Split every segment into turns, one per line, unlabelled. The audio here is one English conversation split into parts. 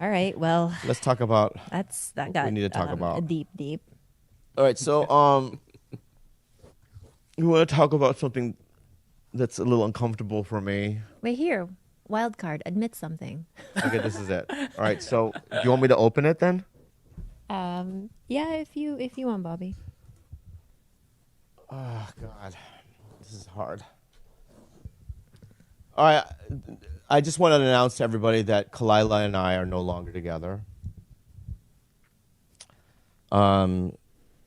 All right. Well,
Let's talk about
that got
we need to talk about.
a deep.
All right, so we want to talk about something that's a little uncomfortable for me.
Wait here. Wild card. Admit something.
Okay, this is it. All right, so do you want me to open it then?
Yeah, if you want, Bobby.
Oh God, this is hard. All right, I just want to announce to everybody that Khalyla and I are no longer together.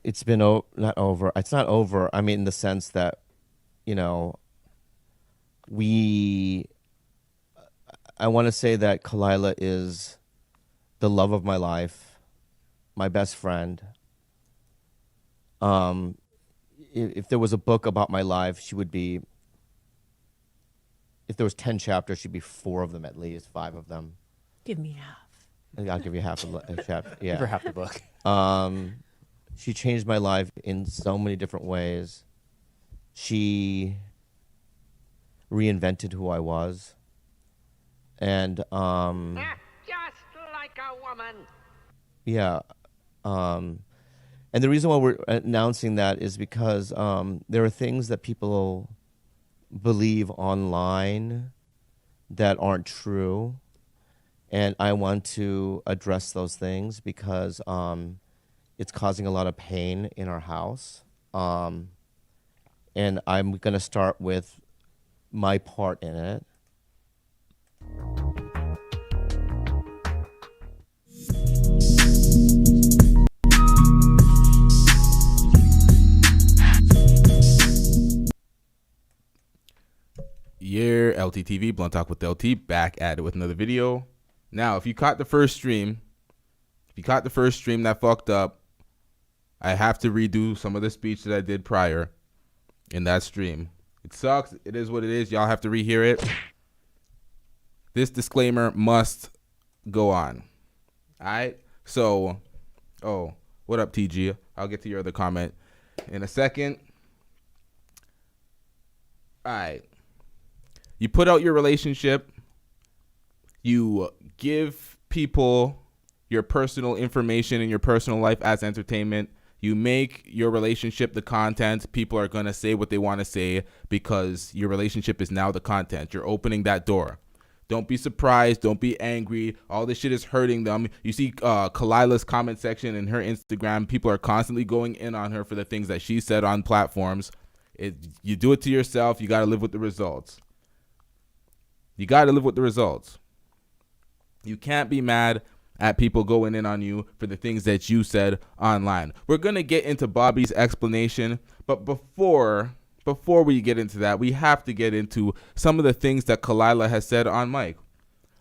It's been not over. It's not over. I mean, in the sense that, I want to say that Khalyla is the love of my life, my best friend. If there was a book about my life, she would be. If there was 10 chapters, she'd be 4 of them at least, 5 of them.
Give me half.
I'll give you half a chapter. Yeah.
Give her half the book.
She changed my life in so many different ways. She reinvented who I was. And
just like a woman.
Yeah. And the reason why we're announcing that is because there are things that people believe online that aren't true. And I want to address those things because it's causing a lot of pain in our house. And I'm going to start with my part in it.
Yeah, LTTV, Blunt Talk with LT, back at it with another video. Now, if you caught the first stream that fucked up, I have to redo some of the speech that I did prior in that stream. It sucks. It is what it is. Y'all have to rehear it. This disclaimer must go on. All right? So, what up, TG? I'll get to your other comment in a second. All right. You put out your relationship. You give people your personal information and your personal life as entertainment. You make your relationship the content. People are going to say what they want to say because your relationship is now the content. You're opening that door. Don't be surprised. Don't be angry. All this shit is hurting them. You see Khalyla's comment section in her Instagram. People are constantly going in on her for the things that she said on platforms. You do it to yourself. You got to live with the results. You got to live with the results. You can't be mad at people going in on you for the things that you said online. We're going to get into Bobby's explanation, but before we get into that, we have to get into some of the things that Khalyla has said on mic,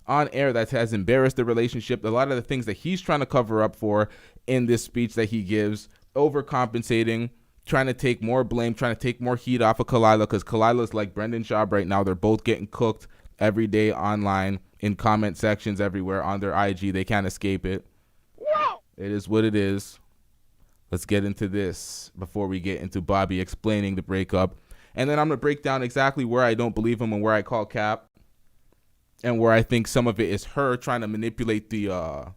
on air, that has embarrassed the relationship. A lot of the things that he's trying to cover up for in this speech that he gives, overcompensating, trying to take more blame, trying to take more heat off of Khalyla, because Khalyla's like Brendan Schaub right now. They're both getting cooked every day online in comment sections everywhere on their IG. They can't escape it. Whoa! It is what it is. Let's get into this before we get into Bobby explaining the breakup. And then I'm going to break down exactly where I don't believe him and where I call cap, and where I think some of it is her trying to manipulate the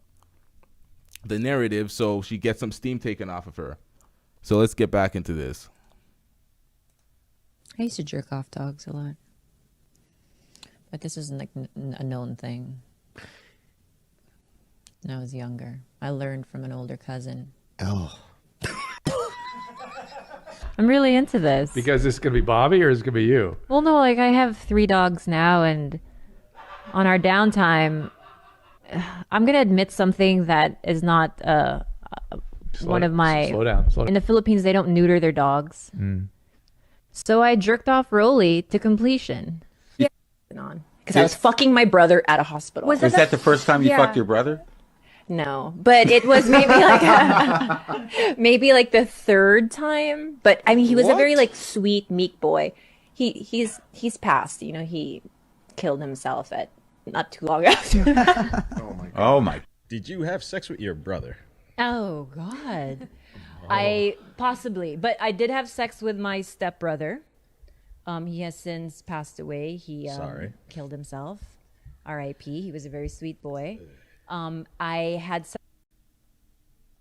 narrative so she gets some steam taken off of her. So let's get back into this.
I used to jerk off dogs a lot. But this isn't like a known thing. When I was younger, I learned from an older cousin.
Oh.
I'm really into this.
Because this is going to be Bobby or is it going to be you?
Well, no, like I have 3 dogs now, and on our downtime, I'm going to admit something that is not one of my...
Slow down.
In the Philippines, they don't neuter their dogs. So I jerked off Rolly to completion. On because I was fucking my brother at a hospital.
Was that the first time you fucked your brother?
No, but it was maybe like maybe like the 3rd time. But I mean, he was a very like sweet, meek boy. He's passed. You know, he killed himself at not too long after.
Oh my!
Did you have sex with your brother?
Oh God, I possibly, but I did have sex with my stepbrother. He has since passed away. He killed himself. R.I.P. He was a very sweet boy. I had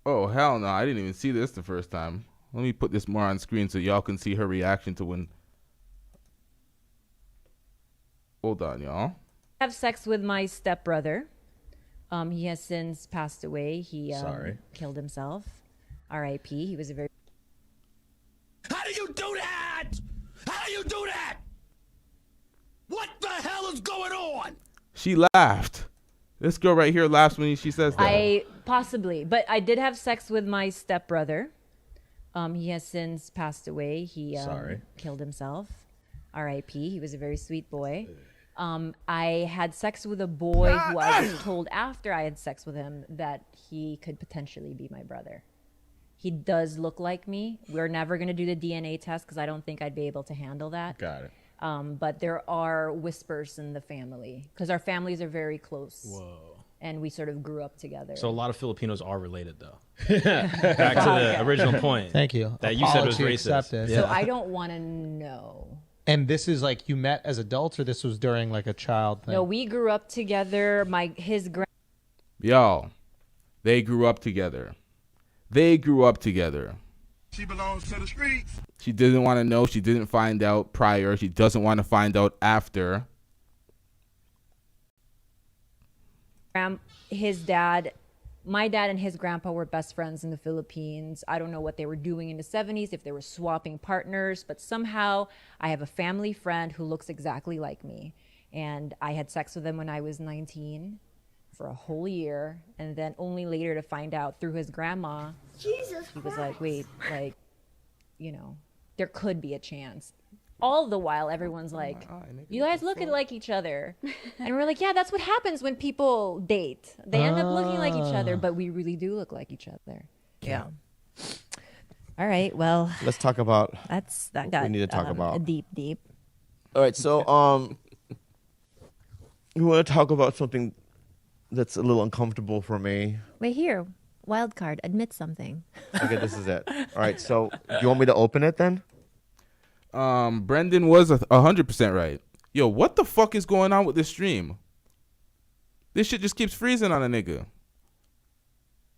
Oh, hell no. I didn't even see this the first time. Let me put this more on screen so y'all can see her reaction to when. Hold on, y'all.
have sex with my stepbrother. He has since passed away. He
Sorry.
killed himself. R.I.P. He was a very
How do you do that? How do you do that? What the hell is going on?
She laughed. This girl right here laughs when she says that.
Possibly, but I did have sex with my stepbrother. He has since passed away. He
Sorry.
killed himself. R.I.P. He was a very sweet boy. I had sex with a boy who I was told after I had sex with him that he could potentially be my brother. He does look like me. We're never going to do the DNA test because I don't think I'd be able to handle that.
Got it.
But there are whispers in the family because our families are very close.
Whoa.
And we sort of grew up together.
So a lot of Filipinos are related, though. Back to the original point.
Thank you.
That you said was
Apology
racist.
accepted.
So I don't want to know.
And this is like you met as adults, or this was during like a child thing?
No, we grew up together.
Y'all, they grew up together. They grew up together.
She belongs to the streets.
She didn't want to know. She didn't find out prior. She doesn't want to find out after.
My dad and his grandpa were best friends in the Philippines. I don't know what they were doing in the 70s, if they were swapping partners, but somehow I have a family friend who looks exactly like me. And I had sex with him when I was 19 for a whole year. And then only later to find out through his grandma, he was like, wait, like, there could be a chance. All the while, everyone's like, you guys look like each other. And we're like, yeah, that's what happens when people date. They end up looking like each other, but we really do look like each other. Yeah. All right, well.
Let's talk about
that
what
got
we need to talk about.
deep.
All right, so we want to talk about something that's a little uncomfortable for me.
Wait, here. Wild card. Admit something.
Okay, this is it. All right, so do you want me to open it then?
Brendan was 100% right. Yo, what the fuck is going on with this stream? This shit just keeps freezing on a nigga.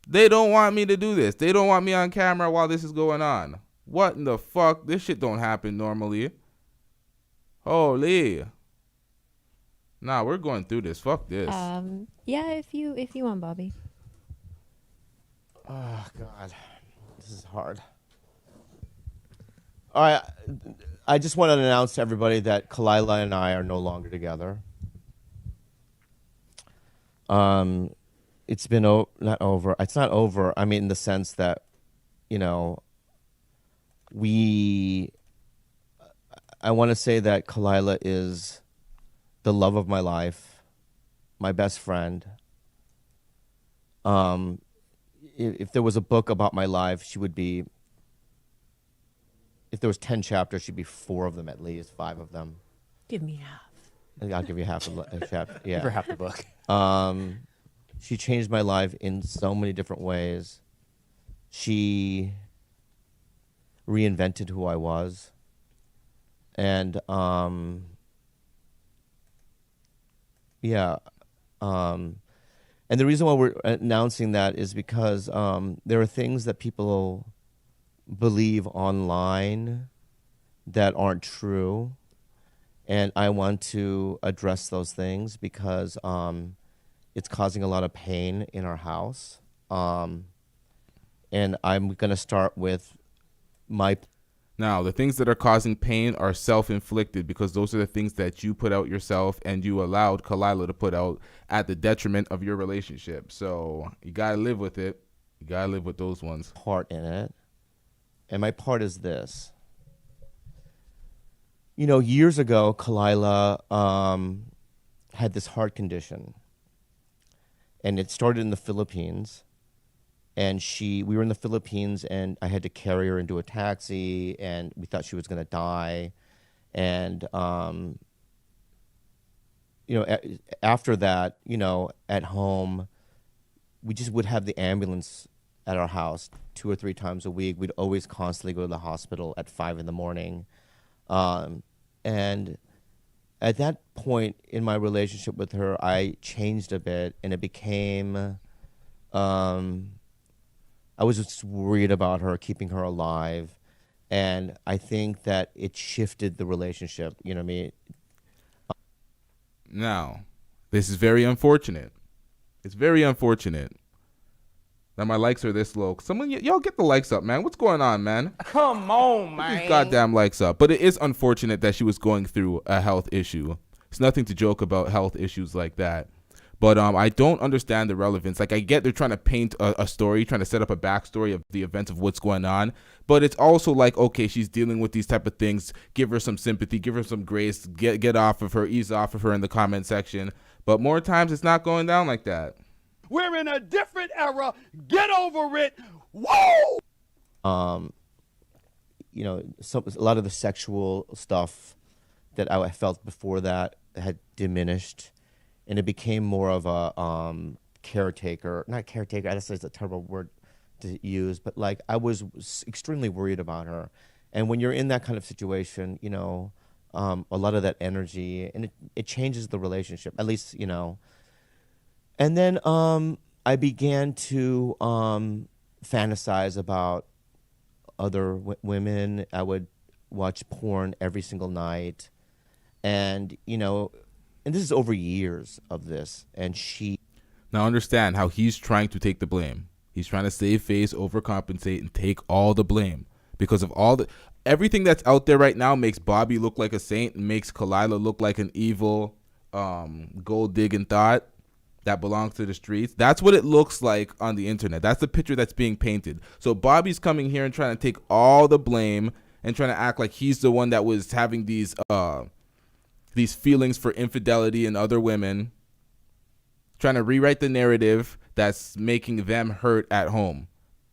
They don't want me to do this. They don't want me on camera while this is going on. What in the fuck? This shit don't happen normally. Holy. Nah, we're going through this. Fuck this.
Yeah, if you want, Bobby.
Oh, God. This is hard. All right. I just want to announce to everybody that Khalyla and I are no longer together. It's been not over. It's not over. I mean, in the sense that, I want to say that Khalyla is the love of my life, my best friend. If there was a book about my life, she would be. If there was 10 chapters, she'd be 4 of them at least, 5 of them.
Give me half.
I'll give you half a chapter. Yeah.
Give her half the book.
She changed my life in so many different ways. She reinvented who I was. And, and the reason why we're announcing that is because there are things that people believe online that aren't true, and I want to address those things because it's causing a lot of pain in our house, and I'm going to start with
Now, the things that are causing pain are self-inflicted because those are the things that you put out yourself and you allowed Khalyla to put out at the detriment of your relationship. So you got to live with it. You got to live with those ones.
Part in it. And my part is this. Years ago, Khalyla had this heart condition. And it started in the Philippines. And we were in the Philippines, and I had to carry her into a taxi, and we thought she was going to die. And, after that, at home, we just would have the ambulance at our house 2 or 3 times a week. We'd always constantly go to the hospital at 5 in the morning. And at that point in my relationship with her, I changed a bit, and it became, I was just worried about her, keeping her alive, and I think that it shifted the relationship. You know what I mean?
Now, this is very unfortunate. It's very unfortunate that my likes are this low. Someone, y'all get the likes up, man. What's going on, man?
Come on,
Get these
man.
goddamn likes up. But it is unfortunate that she was going through a health issue. It's nothing to joke about health issues like that. But I don't understand the relevance. Like, I get they're trying to paint a story, trying to set up a backstory of the events of what's going on. But it's also like, okay, she's dealing with these type of things. Give her some sympathy. Give her some grace. Get off of her. Ease off of her in the comment section. But more times, it's not going down like that.
We're in a different era. Get over it. Whoa!
You know, a lot of the sexual stuff that I felt before that had diminished, and it became more of a caretaker. Not caretaker. That's a terrible word to use, but like I was extremely worried about her. And when you're in that kind of situation, you know, a lot of that energy, and it changes the relationship. At least, you know. And then I began to fantasize about other women. I would watch porn every single night. And, you know, and this is over years of this. And she...
Now understand how he's trying to take the blame. He's trying to save face, overcompensate, and take all the blame. Because of everything that's out there right now makes Bobby look like a saint and makes Khalyla look like an evil gold-digging thought that belongs to the streets. That's what it looks like on the internet. That's the picture that's being painted. So Bobby's coming here and trying to take all the blame and trying to act like he's the one that was having these feelings for infidelity and other women, trying to rewrite the narrative that's making them hurt at home.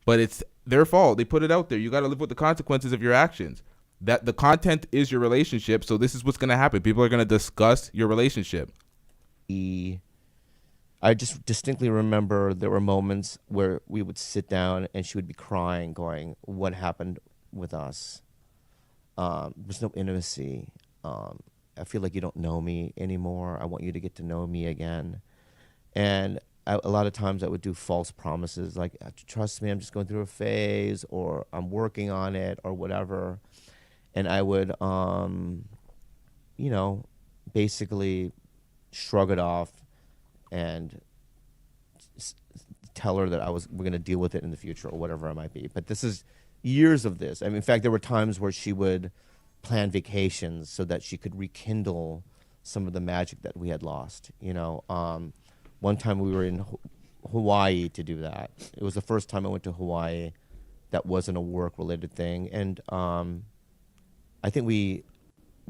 But it's their fault. They put it out there. You got to live with the consequences of your actions. That the content is your relationship, so this is what's going to happen. People are going to discuss your relationship.
I just distinctly remember there were moments where we would sit down and she would be crying, going, "What happened with us? There's no intimacy. I feel like you don't know me anymore. I want you to get to know me again." And a lot of times I would do false promises, like, "Trust me, I'm just going through a phase," or "I'm working on it," or whatever. And I would, you know, basically shrug it off and tell her that we're going to deal with it in the future or whatever it might be. But this is years of this. I mean, in fact, there were times where she would plan vacations so that she could rekindle some of the magic that we had lost. You know, one time we were in Hawaii to do that. It was the first time I went to Hawaii that wasn't a work-related thing. And I think we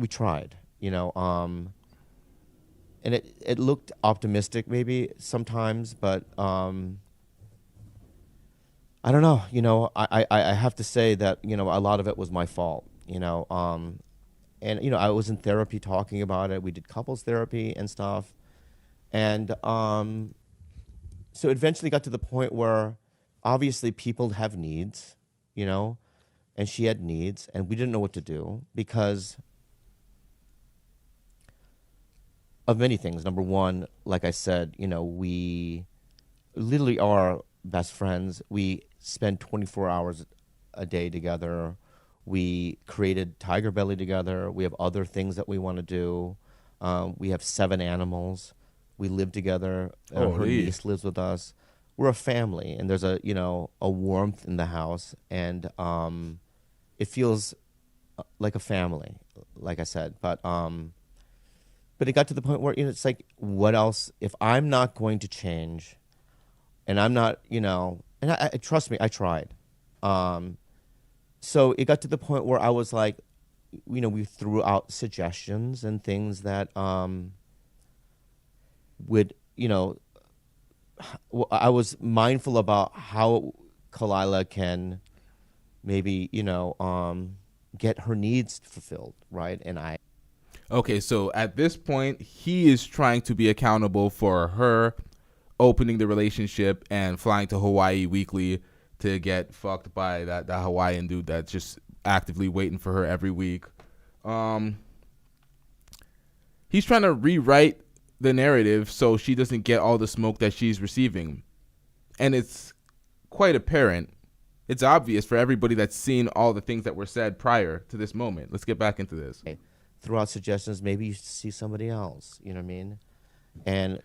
tried, you know, and it looked optimistic maybe sometimes, but I don't know. You know, I have to say that, you know, a lot of it was my fault, you know. And, you know, I was in therapy talking about it. We did couples therapy and stuff. And so it eventually got to the point where obviously people have needs, you know, and she had needs, and we didn't know what to do because of many things. Number one, like I said, you know, we literally are best friends. We spend 24 hours a day together. We created Tiger Belly together. We have other things that we want to do. We have 7 animals. We live together. Her niece lives with us. We're a family, and there's a, you know, a warmth in the house, and it feels like a family, like I said. But it got to the point where, you know, it's like, what else? If I'm not going to change, and I'm not, you know, and I trust me, I tried. So it got to the point where I was like, you know, we threw out suggestions and things that would, you know, I was mindful about how Khalyla can maybe, you know, get her needs fulfilled, right? And
Okay, so at this point, he is trying to be accountable for her opening the relationship and flying to Hawaii weekly to get fucked by that Hawaiian dude that's just actively waiting for her every week. He's He's trying to rewrite the narrative so she doesn't get all the smoke that she's receiving. And it's quite apparent. It's obvious for everybody that's seen all the things that were said prior to this moment. Let's get back into this.
Throw out suggestions. Maybe you should see somebody else. You know what I mean? And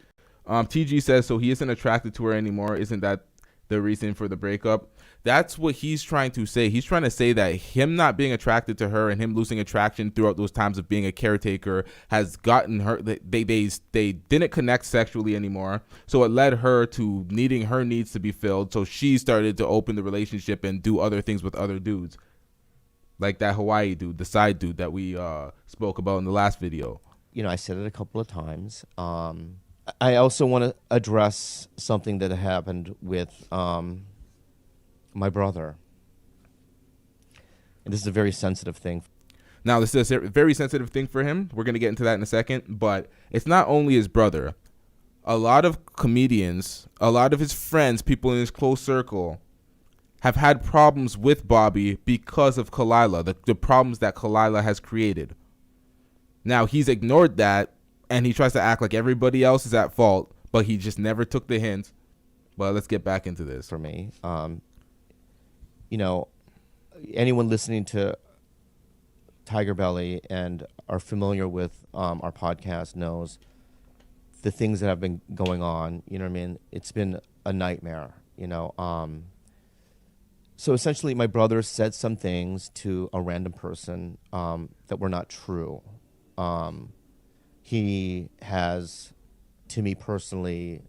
TG says, so he isn't attracted to her anymore. Isn't that the reason for the breakup? That's what he's trying to say. He's trying to say that him not being attracted to her and him losing attraction throughout those times of being a caretaker has gotten her. They didn't connect sexually anymore, so it led her to needing her needs to be filled. So she started to open the relationship and do other things with other dudes, like that Hawaii dude, the side dude that we spoke about in the last video.
You know, I said it a couple of times. I also want to address something that happened with my brother. And this is a very sensitive thing.
Now, this is a very sensitive thing for him. We're going to get into that in a second. But it's not only his brother. A lot of comedians, a lot of his friends, people in his close circle have had problems with Bobby because of Khalyla, the problems that Khalyla has created. Now, he's ignored that, and he tries to act like everybody else is at fault, but he just never took the hint. But let's get back into this.
For me, you know, anyone listening to Tiger Belly and are familiar with our podcast knows the things that have been going on. You know what I mean? It's been a nightmare, you know. So essentially, my brother said some things to a random person that were not true. He has, to me personally,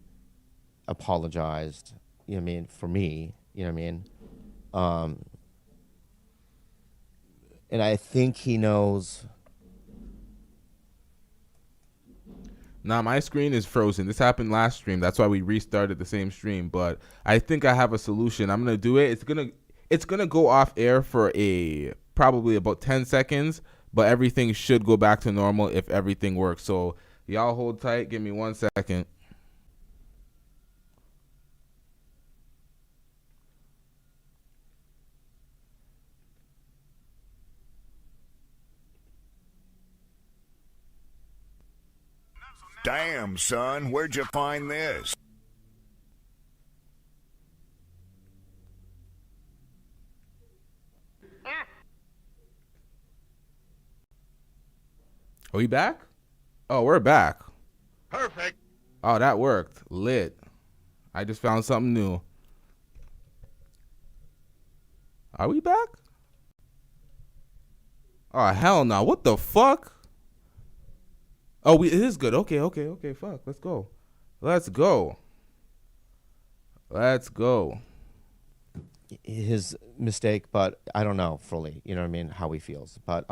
apologized, you know what I mean, for me, you know what I mean? And I think he knows.
Now, my screen is frozen. This happened last stream. That's why we restarted the same stream. But I think I have a solution. I'm going to do it. It's gonna go off air for probably about 10 seconds. But everything should go back to normal if everything works. So y'all hold tight. Give me 1 second.
Damn, son, where'd you find this?
Are we back? Oh, we're back.
Perfect.
Oh, that worked. Lit. I just found something new. Are we back? Oh, hell no. What the fuck? Oh, it is good. Okay. Fuck. Let's go.
His mistake, but I don't know fully, you know what I mean, how he feels. But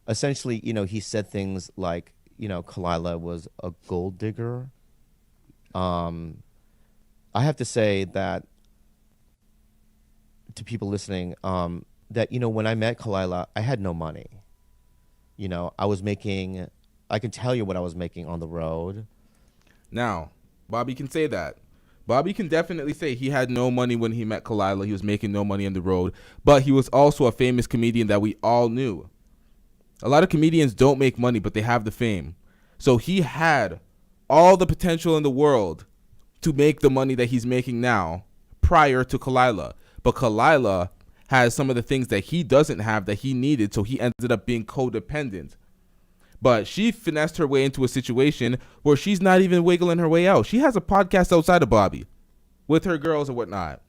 essentially, you know, he said things like, you know, Khalyla was a gold digger. I have to say that to people listening, that, you know, when I met Khalyla, I had no money. You know, I can tell you what I was making on the road.
Now, Bobby can say that. Bobby can definitely say he had no money when he met Khalyla. He was making no money on the road. But he was also a famous comedian that we all knew. A lot of comedians don't make money, but they have the fame. So he had all the potential in the world to make the money that he's making now prior to Khalyla. But Khalyla has some of the things that he doesn't have that he needed, so he ended up being codependent. But she finessed her way into a situation where she's not even wiggling her way out. She has a podcast outside of Bobby with her girls and whatnot.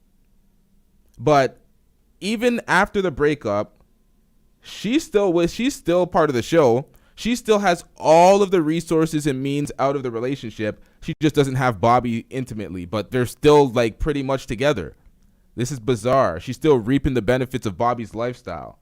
But even after the breakup, she's still part of the show. She still has all of the resources and means out of the relationship. She just doesn't have Bobby intimately, but they're still like pretty much together. This is bizarre. She's still reaping the benefits of Bobby's lifestyle.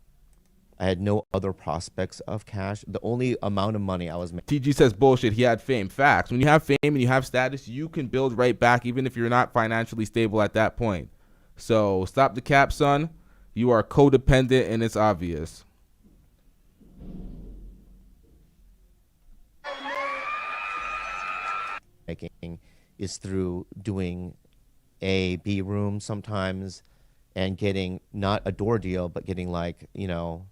I had no other prospects of cash. The only amount of money I was making.
TG says bullshit. He had fame. Facts. When you have fame and you have status, you can build right back even if you're not financially stable at that point. So stop the cap, son. You are codependent and it's obvious.
Making is through doing A, B room sometimes and getting not a door deal, but getting like, you know,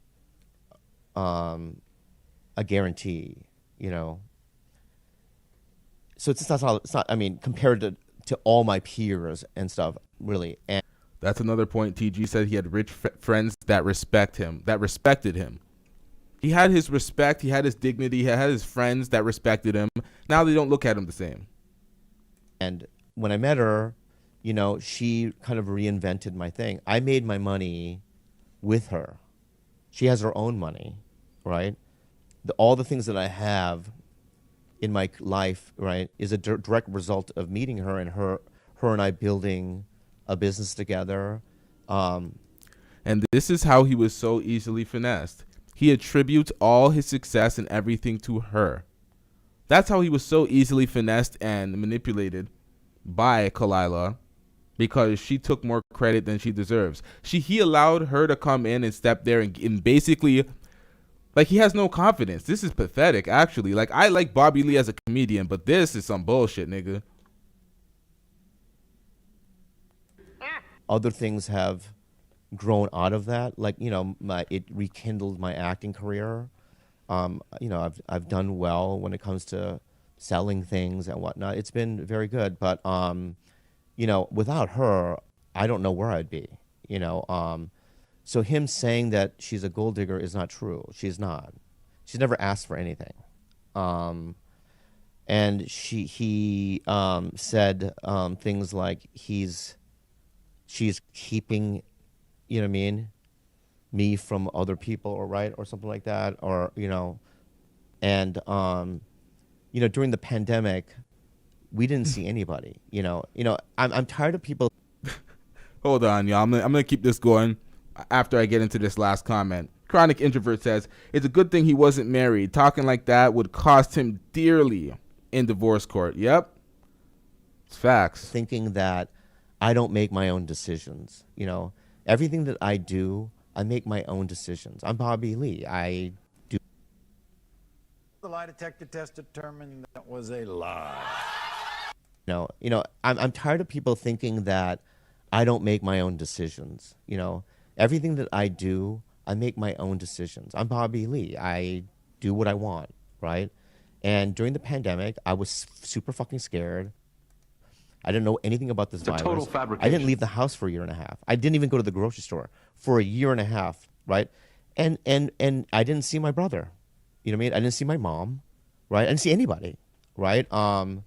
a guarantee, So it's not, I mean, compared to all my peers and stuff, really. And
that's another point. TG said he had rich friends that respected him. He had his respect, he had his dignity, he had his friends that respected him. Now they don't look at him the same.
And when I met her, she kind of reinvented my thing. I made my money with her. She has her own money, right? All the things that I have in my life, right, is a direct result of meeting her and her and I building a business together.
And this is how he was so easily finessed. He attributes all his success and everything to her. That's how he was so easily finessed and manipulated by Khalyla, because she took more credit than she deserves. He allowed her to come in and step there and basically, like, he has no confidence. This is pathetic, actually. Like, I like Bobby Lee as a comedian, but this is some bullshit, nigga.
Other things have grown out of that. Like, it rekindled my acting career. I've done well when it comes to selling things and whatnot. It's been very good. But, without her, I don't know where I'd be, So him saying that she's a gold digger is not true. She's not. She's never asked for anything. And he said things like she's keeping, me from other people, or something like that, and during the pandemic, we didn't see anybody. I'm tired of people.
Hold on, y'all. I'm gonna keep this going after I get into this last comment. Chronic Introvert says, it's a good thing he wasn't married. Talking like that would cost him dearly in divorce court. Yep. It's facts.
Thinking that I don't make my own decisions. Everything that I do, I make my own decisions. I'm Bobby Lee. I do.
The lie detector test determined that was a lie.
I'm tired of people thinking that I don't make my own decisions. Everything that I do, I make my own decisions. I'm Bobby Lee. I do what I want, right? And during the pandemic, I was super fucking scared. I didn't know anything about this virus.
Total fabrication.
I didn't leave the house for a year and a half. I didn't even go to the grocery store for a year and a half, right? And I didn't see my brother. You know what I mean? I didn't see my mom, right? I didn't see anybody, right? And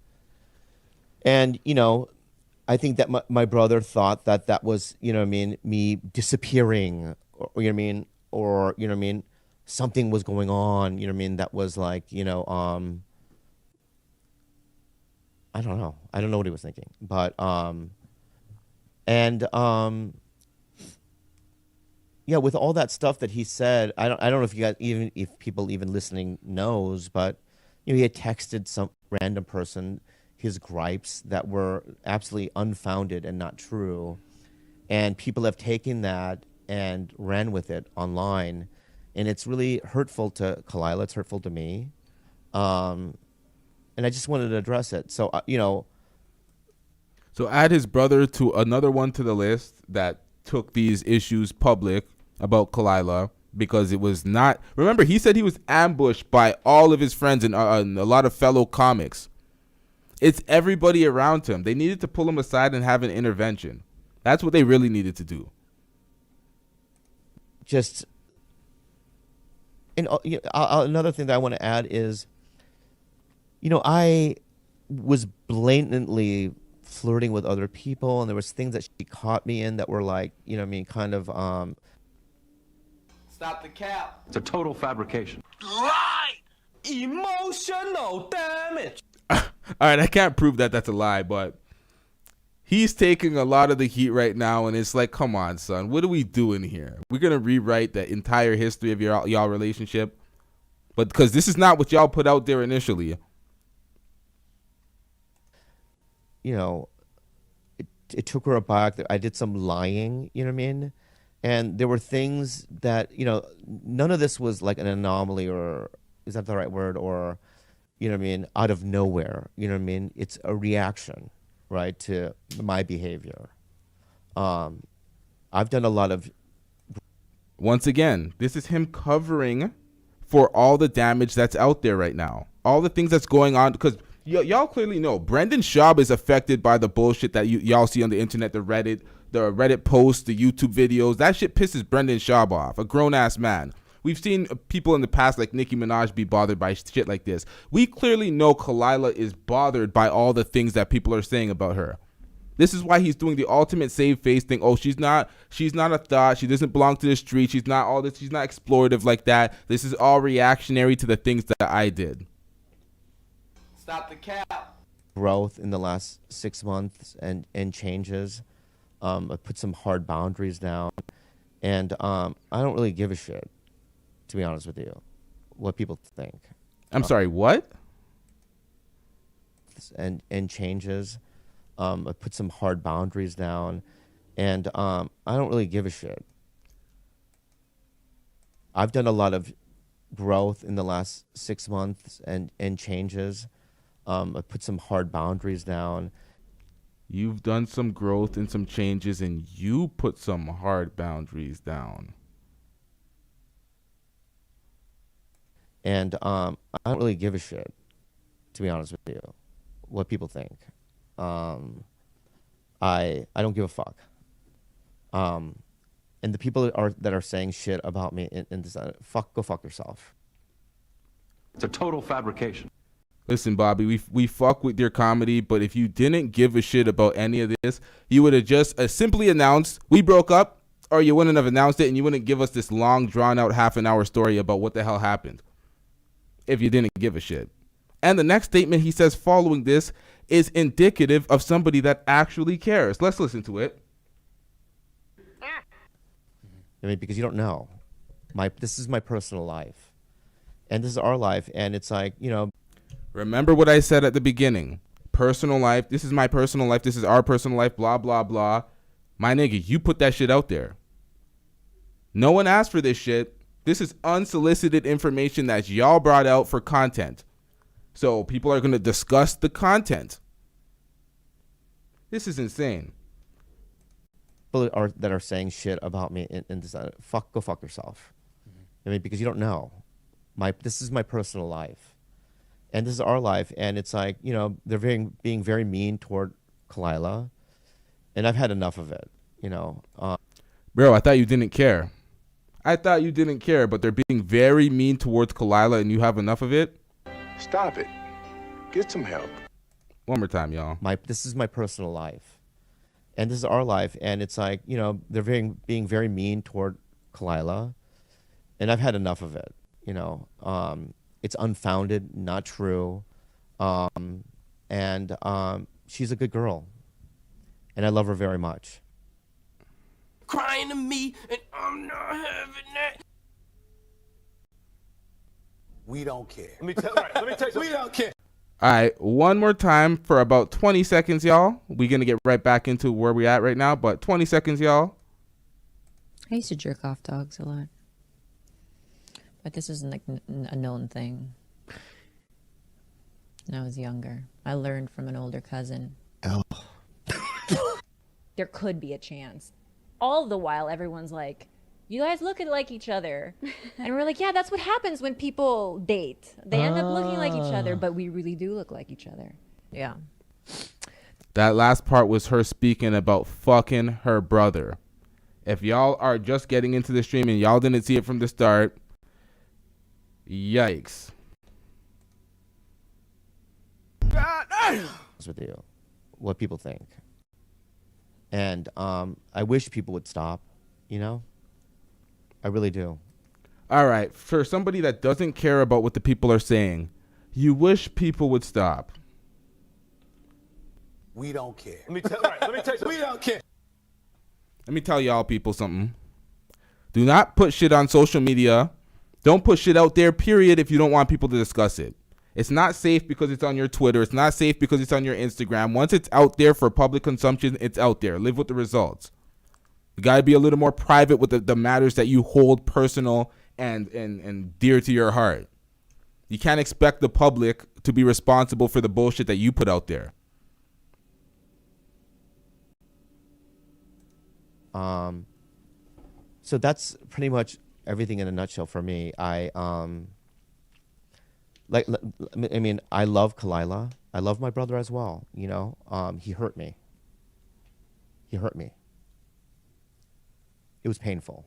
I think that my brother thought that was, me disappearing, or something was going on, that was like, I don't know. I don't know what he was thinking, but yeah, with all that stuff that he said, I don't know if you guys, even if people even listening knows, but he had texted some random person his gripes that were absolutely unfounded and not true, and people have taken that and ran with it online, and it's really hurtful to Khalyla. It's hurtful to me. And I just wanted to address it. So,
So add his brother to another one to the list that took these issues public about Khalyla, because it was not... Remember, he said he was ambushed by all of his friends and a lot of fellow comics. It's everybody around him. They needed to pull him aside and have an intervention. That's what they really needed to do.
Just... And another thing that I want to add is... I was blatantly flirting with other people, and there was things that she caught me in that were like, kind of...
Stop the cap.
It's a total fabrication.
Lie! Emotional damage.
All right, I can't prove that that's a lie, but he's taking a lot of the heat right now, and it's like, come on, son, what are we doing here? We're going to rewrite the entire history of y'all relationship, but because this is not what y'all put out there initially.
It took her aback that I did some lying, And there were things that, none of this was like an anomaly, or is that the right word? Or, out of nowhere, It's a reaction, right, to my behavior. I've done a lot of...
Once again, this is him covering for all the damage that's out there right now. all the things that's going on, because y'all clearly know Brendan Schaub is affected by the bullshit that y'all see on the internet, the Reddit posts, the YouTube videos. That shit pisses Brendan Schaub off, a grown-ass man. We've seen people in the past like Nicki Minaj be bothered by shit like this. We clearly know Khalyla is bothered by all the things that people are saying about her. This is why he's doing the ultimate save face thing. Oh, she's not a thought. She doesn't belong to the street. She's not all this. She's not explorative like that. This is all reactionary to the things that I did.
Stop the cap.
Growth in the last 6 months and changes. I put some hard boundaries down. And I don't really give a shit, to be honest with you, what people think.
I'm sorry, what?
And changes. I put some hard boundaries down. And I don't really give a shit. I've done a lot of growth in the last 6 months and changes. I put some hard boundaries down.
You've done some growth and some changes, and you put some hard boundaries down.
And I don't really give a shit, to be honest with you, what people think. I don't give a fuck. And the people that are saying shit about me in this, go fuck yourself.
It's a total fabrication.
Listen, Bobby, we fuck with your comedy, but if you didn't give a shit about any of this, you would have just simply announced we broke up, or you wouldn't have announced it, and you wouldn't give us this long, drawn-out half-an-hour story about what the hell happened if you didn't give a shit. And the next statement he says following this is indicative of somebody that actually cares. Let's listen to it.
I mean, because you don't know. This is my personal life. And this is our life, and it's like, you know.
Remember what I said at the beginning. Personal life. This is my personal life. This is our personal life. Blah, blah, blah. My nigga, you put that shit out there. No one asked for this shit. This is unsolicited information that y'all brought out for content. So people are going to discuss the content. This is insane.
People that are saying shit about me in this, go fuck yourself. I mean, because you don't know. This is my personal life. And this is our life, and it's like, you know, they're being very mean toward Khalyla, and I've had enough of it, you know.
Bro, I thought you didn't care. I thought you didn't care, but they're being very mean towards Khalyla, and you have enough of it?
Stop it. Get some help.
One more time, y'all.
This is my personal life, and this is our life, and it's like, you know, they're being very mean toward Khalyla, and I've had enough of it, you know. It's unfounded, not true. And she's a good girl. And I love her very much.
Crying to me, and I'm not having that.
We don't care.
Let me tell you
We don't care.
All right, one more time for about 20 seconds, y'all. We're going to get right back into where we're at right now, but 20 seconds, y'all.
I used to jerk off dogs a lot. But this isn't like a known thing. When I was younger, I learned from an older cousin.
Oh.
There could be a chance. All the while, everyone's like, you guys look like each other. And we're like, yeah, that's what happens when people date. They end up looking like each other, but we really do look like each other. Yeah.
That last part was her speaking about fucking her brother. If y'all are just getting into the stream and y'all didn't see it from the start, yikes.
With you, what people think. And I wish people would stop, you know? I really do.
All right, for somebody that doesn't care about what the people are saying, you wish people would stop.
We don't care.
Let me tell you.
We don't care.
Let me tell y'all people something. Do not put shit on social media. Don't put shit out there, period, if you don't want people to discuss it. It's not safe because it's on your Twitter. It's not safe because it's on your Instagram. Once it's out there for public consumption, it's out there. Live with the results. You got to be a little more private with the matters that you hold personal and dear to your heart. You can't expect the public to be responsible for the bullshit that you put out there.
So that's pretty much everything in a nutshell for me. like, I mean, I love Khalyla. I love my brother as well. You know, he hurt me. He hurt me. It was painful.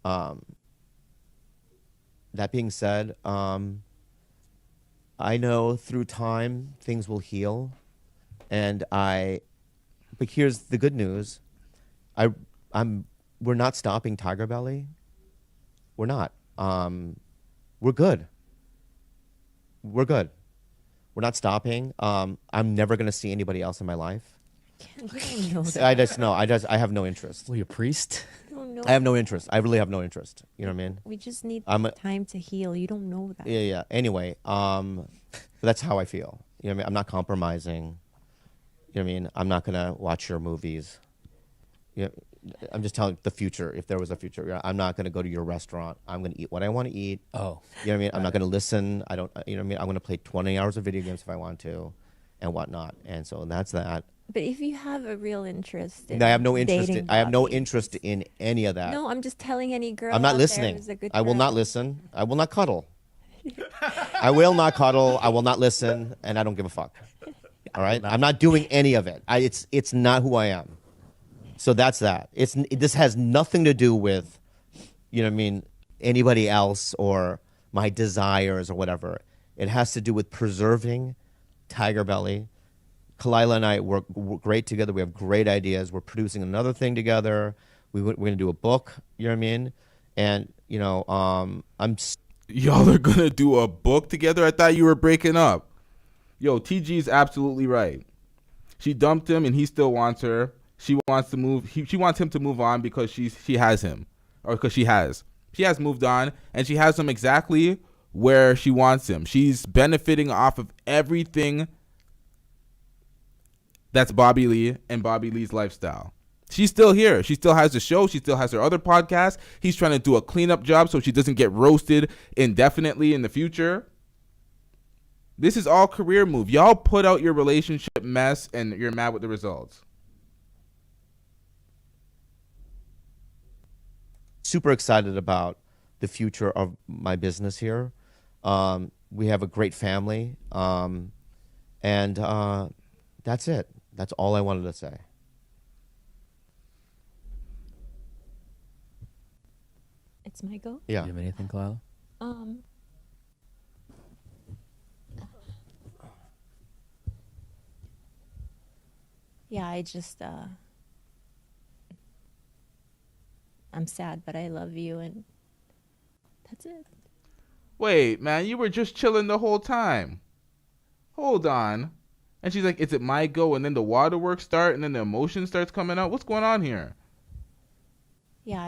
That being said, I know through time things will heal, but here's the good news. We're not stopping Tiger Belly. We're not. We're good. We're good. We're not stopping. I'm never going to see anybody else in my life.
You don't know that.
I have no interest.
Well, you a priest?
You don't know
I have no interest. I really have no interest. You know what I mean?
We just need
I'm
time to heal. You don't know that.
Yeah. Anyway, that's how I feel. You know what I mean? I'm not compromising. You know what I mean? I'm not going to watch your movies. You know, I'm just telling the future, if there was a future. I'm not going to go to your restaurant. I'm going to eat what I want to eat.
Oh.
You know what I mean? I'm not going to listen. You know what I mean? I'm going to play 20 hours of video games if I want to and whatnot. And so that's that.
But if you have a real interest in
I have no interest.
dating
I have no
Bobby.
interest in any of that.
No, I'm just telling any girl.
I'm not
out
listening.
There who's a good
I will
girl.
not listen. I will not cuddle. I will not cuddle. I will not listen, and I don't give a fuck. All right, I'm not doing any of it. It's not who I am. So that's that. This has nothing to do with, you know what I mean, anybody else or my desires or whatever. It has to do with preserving Tiger Belly. Khalyla and I work great together. We have great ideas. We're producing another thing together. We're going to do a book. You know what I mean? And you know,
Y'all are gonna do a book together? I thought you were breaking up. Yo, TG is absolutely right. She dumped him and he still wants her. She wants to move. She wants him to move on because she has him, or because she has moved on, and she has him exactly where she wants him. She's benefiting off of everything that's Bobby Lee and Bobby Lee's lifestyle. She's still here. She still has the show. She still has her other podcast. He's trying to do a cleanup job so she doesn't get roasted indefinitely in the future. This is all career move. Y'all put out your relationship mess and you're mad with the results.
super excited about the future of my business here. We have a great family, and that's it. That's all I wanted to say.
It's my go?
Yeah.
Do you have anything, Khalyla?
Yeah, I'm sad, but I love you, and that's it.
Wait, man, you were just chilling the whole time. Hold on. And she's like, is it my go? And then the waterworks start, and then the emotion starts coming out. What's going on here?
Yeah,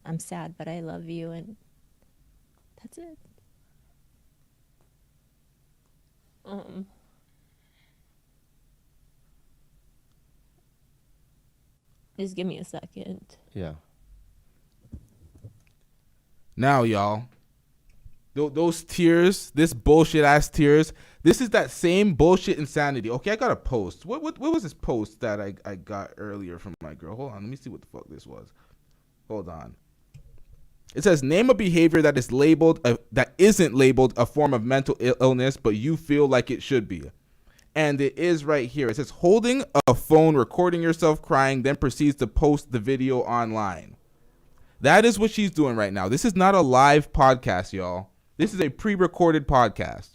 I'm sad, but I love you, and that's it. Just give me a second.
Yeah.
Now, y'all, those tears, this bullshit ass tears, this is that same bullshit insanity. Okay, I got a post. What was this post that I got earlier from my girl? Hold on, let me see what the fuck this was. Hold on. It says, name a behavior that isn't labeled a form of mental illness, but you feel like it should be. And it is right here. It says, holding a phone, recording yourself crying, then proceeds to post the video online. That is what she's doing right now. This is not a live podcast, y'all. This is a pre-recorded podcast.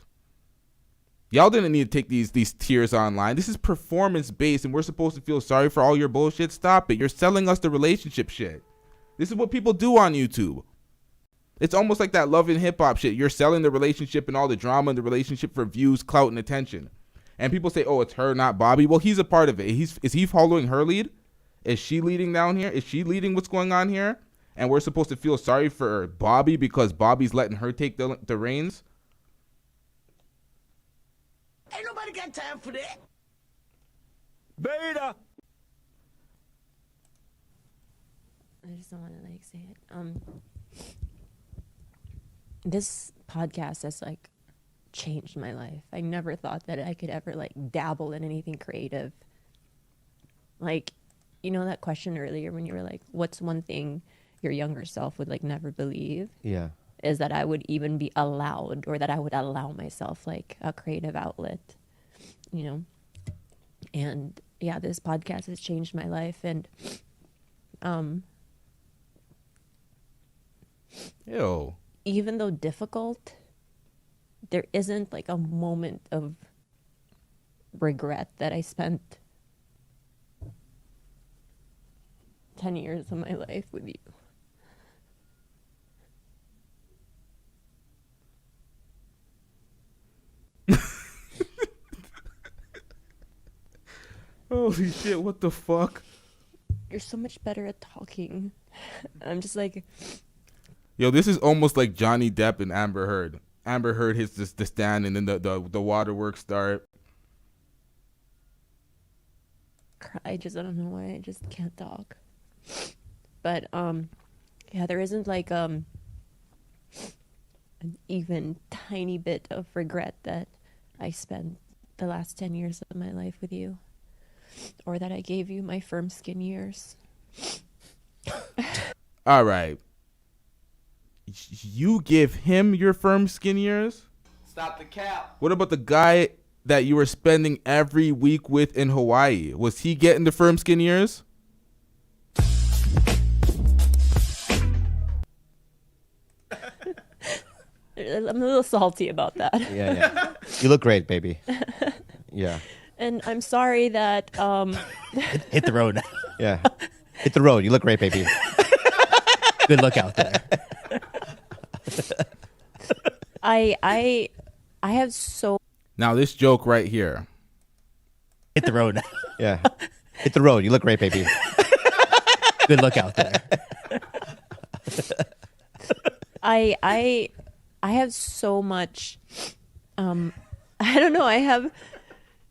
Y'all didn't need to take these tears online. This is performance-based, and we're supposed to feel sorry for all your bullshit. Stop it. You're selling us the relationship shit. This is what people do on YouTube. It's almost like that love and hip-hop shit. You're selling the relationship and all the drama in the relationship for views, clout, and attention. And people say, oh, it's her, not Bobby. Well, he's a part of it. Is he following her lead? Is she leading down here? Is she leading what's going on here? And we're supposed to feel sorry for Bobby because Bobby's letting her take the reins?
Ain't nobody got time for that. Beta.
I just don't want to say it. This podcast has changed my life. I never thought that I could ever dabble in anything creative. That question earlier when you were like, what's one thing your younger self would like never believe.
Yeah.
Is that I would even be allowed, or that I would allow myself like a creative outlet, you know? And yeah, this podcast has changed my life. And,
Ew.
even though difficult, there isn't like a moment of regret that I spent 10 years of my life with you.
Holy shit, what the fuck?
You're so much better at talking. I'm just like,
Yo, this is almost like Johnny Depp and Amber Heard. Amber Heard hits the stand, and then the waterworks start.
I don't know why I just can't talk. But yeah, there isn't like an even tiny bit of regret that I spent the last 10 years of my life with you, or that I gave you my firm skin years.
All right. You give him your firm skin years?
Stop the cap.
What about the guy that you were spending every week with in Hawaii? Was he getting the firm skin years?
I'm a little salty about that.
Yeah. You look great, baby. Yeah.
And I'm sorry that
Hit the road.
Yeah. Hit the road. You look great, baby.
Good luck out there.
I have so
Now this joke right here.
Hit the road.
Yeah. Hit the road. You look great, baby.
Good luck out there.
I have so much I don't know,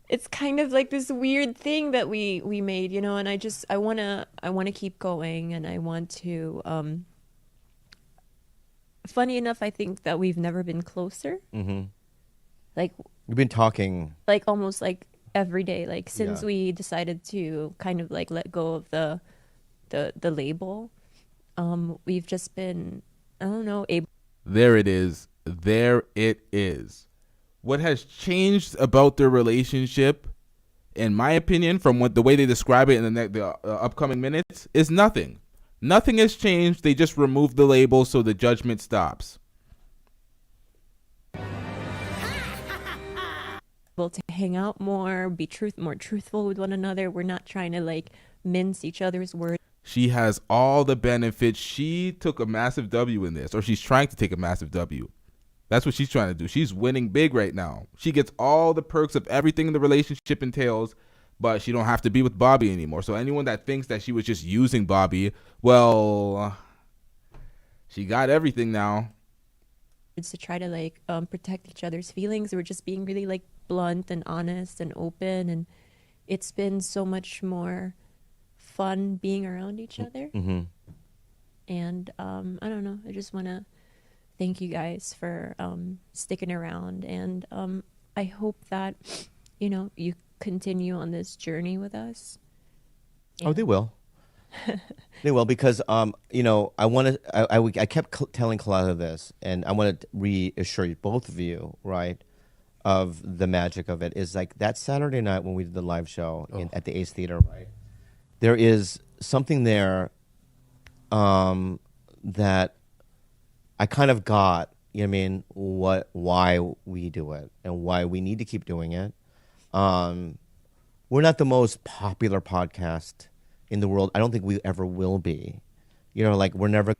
it's kind of like this weird thing that we made, you know, and I want to keep going, and I want to funny enough, I think that we've never been closer.
Mm-hmm.
Like
We've been talking
like almost like every day, like since
Yeah.
we decided to kind of like let go of the label. We've just been, I don't know, able.
There it is. There it is. What has changed about their relationship, in my opinion, from the way they describe it in the upcoming minutes, is nothing. Nothing has changed. They just removed the label so the judgment stops.
Able to hang out more, be more truthful with one another. We're not trying to like mince each other's words.
She has all the benefits. She took a massive W in this, or she's trying to take a massive W. That's what she's trying to do. She's winning big right now. She gets all the perks of everything the relationship entails, but she don't have to be with Bobby anymore. So anyone that thinks that she was just using Bobby, well, she got everything now.
To try to like protect each other's feelings. We're just being really like blunt and honest and open, and it's been so much more fun being around each other.
Mm-hmm.
And I don't know, I just want to thank you guys for sticking around, and I hope that, you know, you continue on this journey with us.
Oh, they will. They will, because you know, I kept telling Khalyla this, and I want to reassure you, both of you, right, of the magic of it. Is like that Saturday night when we did the live show at the Ace Theater, right? There is something there that I kind of got, you know what I mean, why we do it and why we need to keep doing it. We're not the most popular podcast in the world. I don't think we ever will be. You know, like we're never.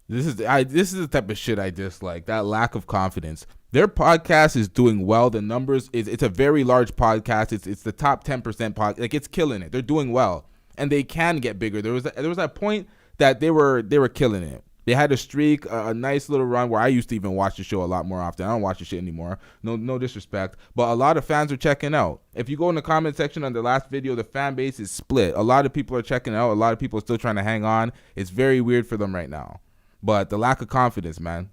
This is the type of shit I dislike. That lack of confidence. Their podcast is doing well. The numbers it's a very large podcast. It's the top 10% podcast. Like, it's killing it. They're doing well, and they can get bigger. There was that point that they were killing it. They had a streak, a nice little run where I used to even watch the show a lot more often. I don't watch the shit anymore. No disrespect. But a lot of fans are checking out. If you go in the comment section on the last video, the fan base is split. A lot of people are checking out. A lot of people are still trying to hang on. It's very weird for them right now. But the lack of confidence, man.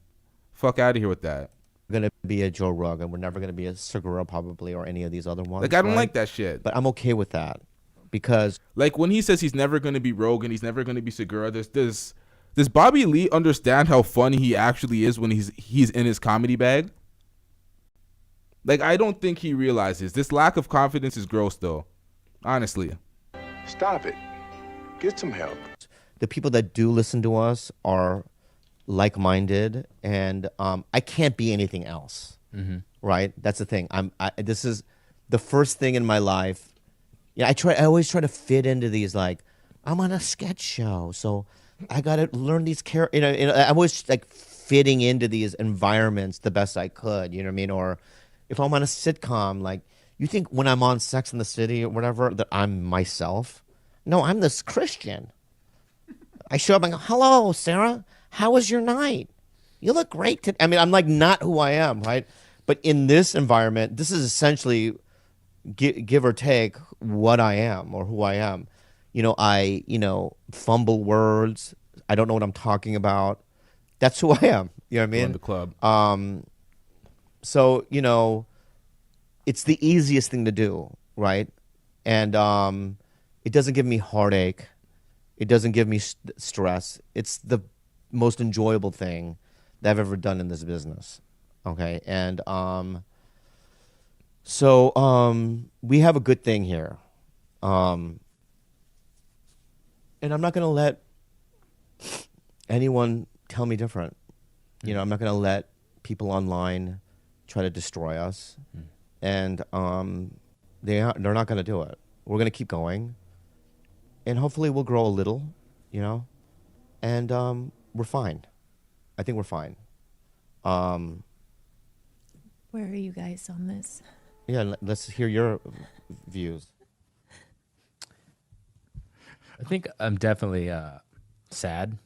Fuck out of here with that.
We're going to be a Joe Rogan. We're never going to be a Segura probably, or any of these other ones.
Like, I don't
right?
like that shit.
But I'm okay with that, because
like when he says he's never going to be Rogan, he's never going to be Segura, there's Does Bobby Lee understand how funny he actually is when he's in his comedy bag? Like, I don't think he realizes. This lack of confidence is gross, though. Honestly.
Stop it. Get some help.
The people that do listen to us are like-minded, and I can't be anything else.
Mm-hmm.
Right? That's the thing. This is the first thing in my life. Yeah, I always try to fit into these, like, I'm on a sketch show, so I got to learn these characters. I'm always like fitting into these environments the best I could. You know what I mean? Or if I'm on a sitcom, like, you think when I'm on Sex in the City or whatever that I'm myself? No, I'm this Christian. I show up and go, hello, Sarah. How was your night? You look great today. I mean, I'm like not who I am, right? But in this environment, this is essentially give or take what I am or who I am. I fumble words. I don't know what I'm talking about. That's who I am. You know what I mean?
In the club.
So, it's the easiest thing to do, right? And it doesn't give me heartache. It doesn't give me stress. It's the most enjoyable thing that I've ever done in this business. Okay? And so we have a good thing here. And I'm not going to let anyone tell me different. I'm not going to let people online try to destroy us. And they're not going to do it. We're going to keep going. And hopefully we'll grow a little, and we're fine. I think we're fine.
Where are you guys on this?
Yeah, let's hear your views.
I think I'm definitely sad.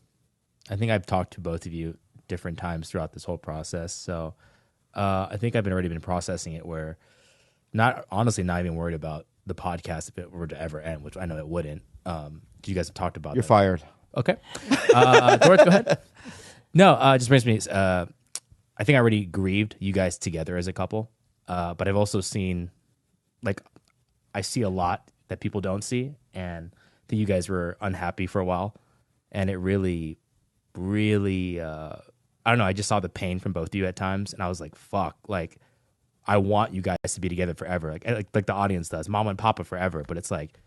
I think I've talked to both of you different times throughout this whole process. So I think I've already been processing it where not even worried about the podcast if it were to ever end, which I know it wouldn't. You guys have talked about
You're
that.
fired.
Okay. Dorothy, go ahead. No, it just brings me, I think I already grieved you guys together as a couple. But I've also seen, I see a lot that people don't see. And I think you guys were unhappy for a while. And it really, really, I don't know. I just saw the pain from both of you at times. And I was like, fuck, I want you guys to be together forever. Like the audience does, Mama and Papa forever. But it's like,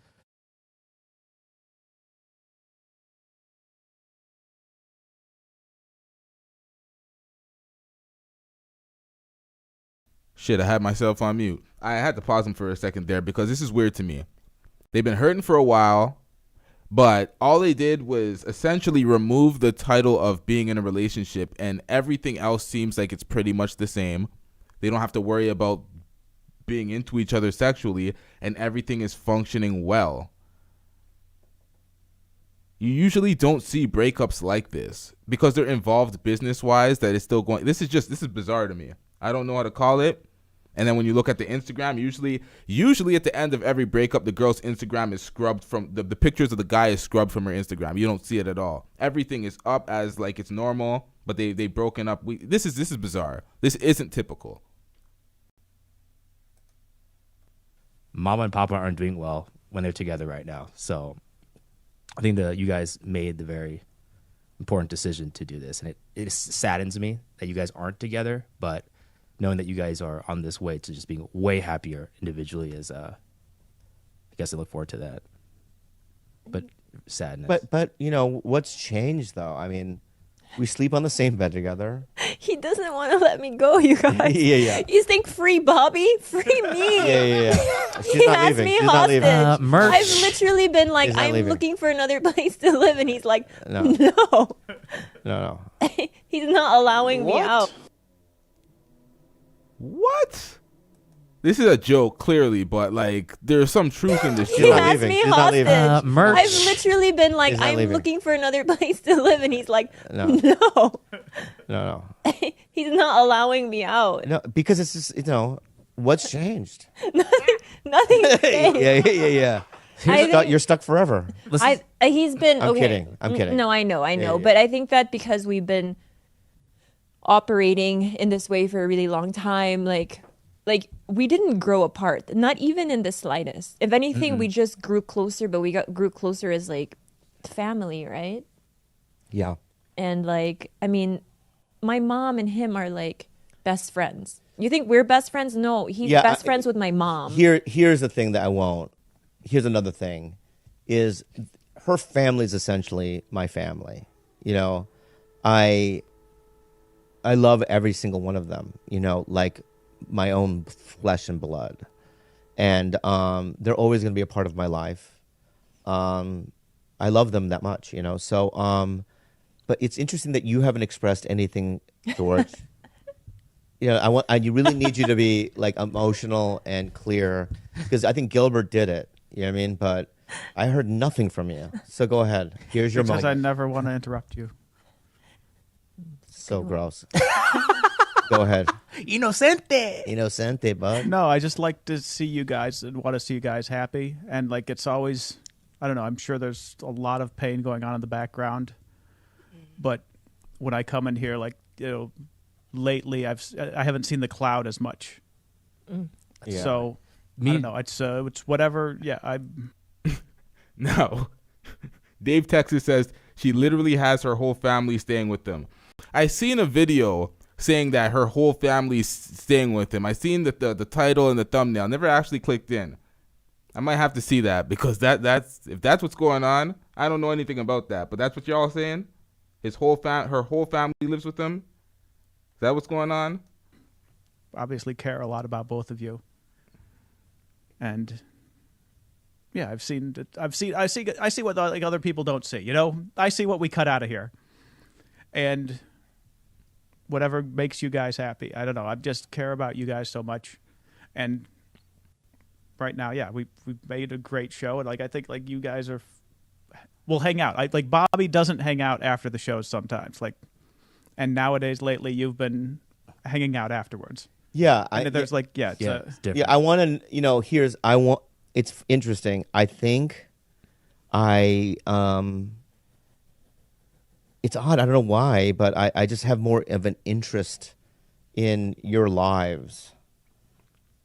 Shit, I had myself on mute. I had to pause him for a second there because this is weird to me. They've been hurting for a while, but all they did was essentially remove the title of being in a relationship, and everything else seems like it's pretty much the same. They don't have to worry about being into each other sexually, and everything is functioning well. You usually don't see breakups like this because they're involved business-wise that is still going. This is bizarre to me. I don't know how to call it. And then when you look at the Instagram, usually at the end of every breakup, the girl's Instagram is scrubbed from the pictures of the guy is scrubbed from her Instagram. You don't see it at all. Everything is up as like it's normal, but they broken up. This is bizarre. This isn't typical.
Mama and Papa aren't doing well when they're together right now. So I think you guys made the very important decision to do this. And it saddens me that you guys aren't together, but knowing that you guys are on this way to just being way happier individually is, I guess I look forward to that. But sadness.
But what's changed though? I mean, we sleep on the same bed together.
He doesn't want to let me go, you guys.
Yeah.
He's like, free Bobby, free me.
Yeah.
He has me hostage.
Merch.
I've literally been like, I'm
leaving.
looking for another place to live, and he's like,
No.
No. He's not allowing me out.
What? This is a joke, clearly, but there's some truth in this
He
joke.
has me hostage.
Merch.
I've literally been like,
He's not
I'm
leaving.
looking for another place to live, and he's like,
No. No.
He's not allowing me out.
No, because it's just what's changed?
Nothing's changed.
Yeah. You're stuck forever.
He's been.
I'm
okay.
kidding. I'm kidding.
No, I know.
Yeah.
But I think that because we've been operating in this way for a really long time, like we didn't grow apart, not even in the slightest. If anything, we just grew closer, but grew closer as like family, right?
Yeah.
And like, I mean, my mom and him are like best friends. You think we're best friends? No, he's best friends with my mom.
Here's the thing that I won't. Here's another thing, is her family is essentially my family. You know, I love every single one of them. You know, like my own flesh and blood, and they're always going to be a part of my life. I love them that much. You know, so but it's interesting that you haven't expressed anything, George. You know, I really need you to be like emotional and clear, because I think Gilbert did it. You know what I mean? But I heard nothing from you. So go ahead. Here's your
because
moment.
I never want to interrupt you.
So gross. Go ahead. Inocente, bud.
No, I just like to see you guys and want to see you guys happy. And like, it's always, I don't know, I'm sure there's a lot of pain going on in the background. But when I come in here, like, you know, lately I haven't seen the cloud as much.
Yeah.
So I don't know. It's whatever. Yeah,
No. Dave Texas says she literally has her whole family staying with them. I seen a video saying that her whole family's staying with him. I seen the title and the thumbnail. Never actually clicked in. I might have to see that, because that's if that's what's going on. I don't know anything about that, but that's what y'all saying. Her whole family lives with him. Is that what's going on?
obviously care a lot about both of you. And yeah, I see what like other people don't see. You know, I see what we cut out of here, and whatever makes you guys happy. I don't know. I just care about you guys so much, and right now, yeah, we've made a great show, and like I think like you guys are, we'll hang out. Like Bobby doesn't hang out after the shows sometimes, like, and nowadays lately you've been hanging out afterwards.
Yeah,
there's like it's
different. Yeah, I want to it's interesting. I think it's odd. I don't know why, but I just have more of an interest in your lives.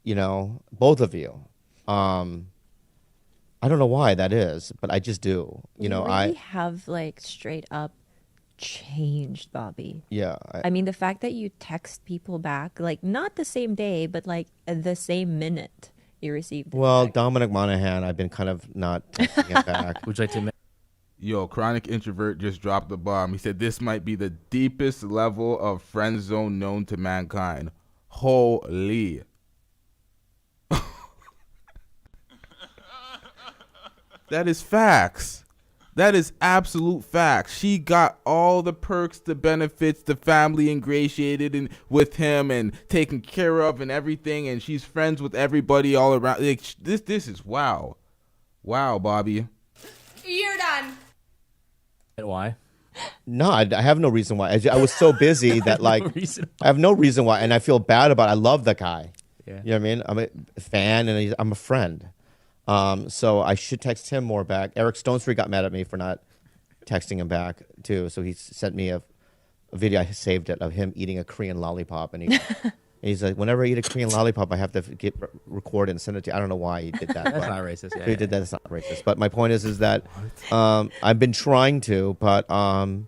You know, both of you. I don't know why that is, but I just do. You know,
really have like straight up changed, Bobby.
Yeah.
I mean, the fact that you text people back, like not the same day, but like the same minute you received it.
Well, Dominic Monaghan, I've been kind of not texting him back.
Would you like to admit?
Yo, Chronic Introvert just dropped the bomb. He said this might be the deepest level of friend zone known to mankind. Holy. That is facts. That is absolute facts. She got all the perks, the benefits, the family ingratiated with him and taken care of and everything, and she's friends with everybody all around. Like, this is wow. Wow, Bobby.
You're done.
Why?
No, I have no reason why. I was so busy that like I have no reason why, and I feel bad about it. I love that guy.
Yeah.
You know what I mean? I'm a fan, and I'm a friend. So I should text him more back. Eric Stonestreet got mad at me for not texting him back too. So he sent me a video. I saved it of him eating a Korean lollipop, and he's like, "Whenever I eat a Korean lollipop, I have to record and send it to you." I don't know why he did that.
That's not racist. Yeah,
he did that. It's not racist. But my point is that I've been trying to, but I don't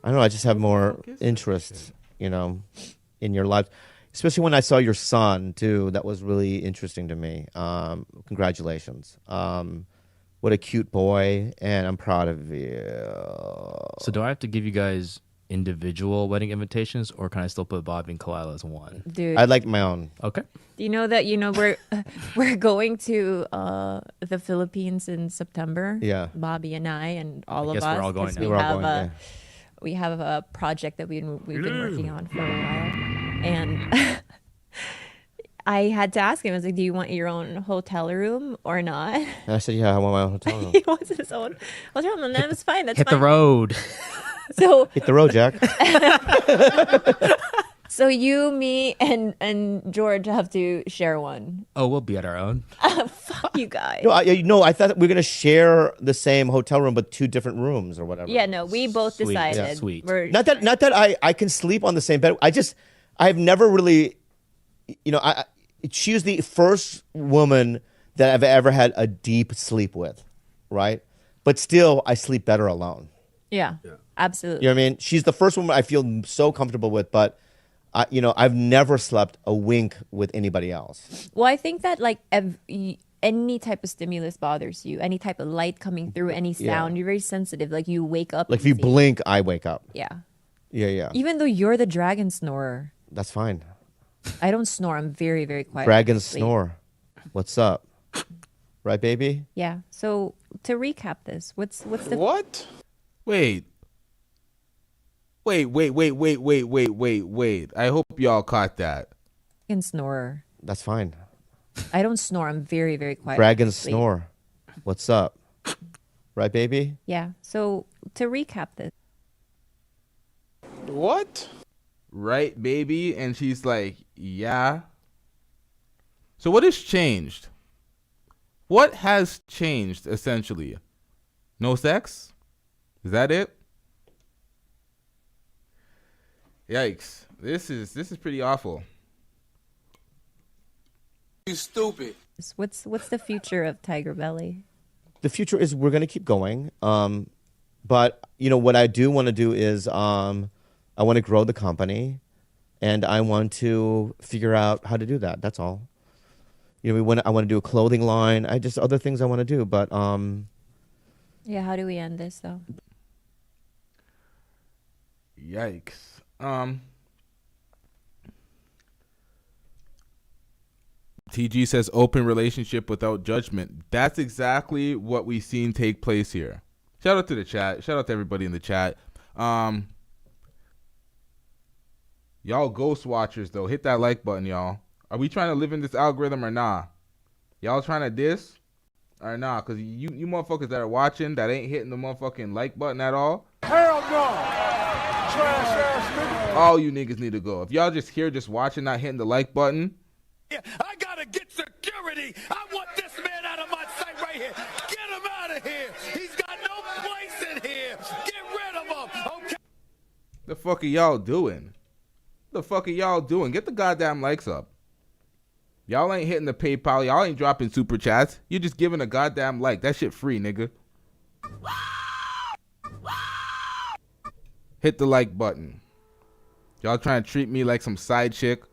know. I just have more interest, you know, in your life. Especially when I saw your son, too. That was really interesting to me. Congratulations. What a cute boy, and I'm proud of you.
So do I have to give you guys individual wedding invitations, or can I still put Bobby and Khalyla as one?
Dude.
I'd like my own.
Okay.
Do you know that, we're going to the Philippines in September?
Yeah.
Bobby and I and all of us.
We're all going now.
We
We're all
have
going,
we have a project that we've been working on for a while. And I had to ask him, I was like, do you want your own hotel room or not?
And I said, yeah, I want my own hotel room.
He wants his own hotel room, and that was fine. That's
Hit
fine.
the road.
So
Hit the road, Jack.
So you, me, and George have to share one.
Oh, we'll be at our own.
Fuck you guys.
No, I thought we were going to share the same hotel room, but 2 different rooms or whatever.
Yeah, no, we both
Sweet.
decided.
Yeah, sweet.
Not that I can sleep on the same bed. I've never really, she was the first woman that I've ever had a deep sleep with, right? But still, I sleep better alone.
Yeah. Absolutely.
You know what I mean? She's the first woman I feel so comfortable with, but I've never slept a wink with anybody else.
Well, I think that like any type of stimulus bothers you, any type of light coming through, any sound, you're very sensitive. Like you wake up.
Like if you blink, I wake up.
Yeah.
Yeah.
Even though you're the dragon snorer.
That's fine.
I don't snore. I'm very, very quiet.
Dragon snore. What's up? Right, baby?
Yeah. So to recap this, what's the
what? Wait. I hope y'all caught that.
Dragon snorer.
That's fine.
I don't snore. I'm very, very quiet.
Dragon snore. What's up? Right, baby?
Yeah. So to recap this.
What? Right, baby? And she's like, yeah. So what has changed? What has changed, essentially? No sex? Is that it? Yikes. This is pretty awful.
You stupid.
What's the future of Tiger Belly?
The future is we're going to keep going. But, what I do want to do is I want to grow the company, and I want to figure out how to do that. That's all. I want to do a clothing line. Other things I want to do. But
yeah, how do we end this though?
Yikes. TG says open relationship without judgment. That's exactly what we've seen take place here. Shout out to the chat. Shout out to everybody in the chat. Y'all ghost watchers though, hit that like button, y'all. Are we trying to live in this algorithm or nah? Y'all trying to diss or nah? Cause you motherfuckers that are watching that ain't hitting the motherfucking like button at all.
Hell no. Trash ass nigga.
All you niggas need to go. If y'all just here just watching, not hitting the like button.
Yeah, I gotta get security. I want this man out of my sight right here. Get him out of here. He's got no place in here. Get rid of him. Okay.
The fuck are y'all doing? The fuck are y'all doing? Get the goddamn likes up. Y'all ain't hitting the PayPal. Y'all ain't dropping super chats. You're just giving a goddamn like. That shit free, nigga. Hit the like button. Y'all trying to treat me like some side chick.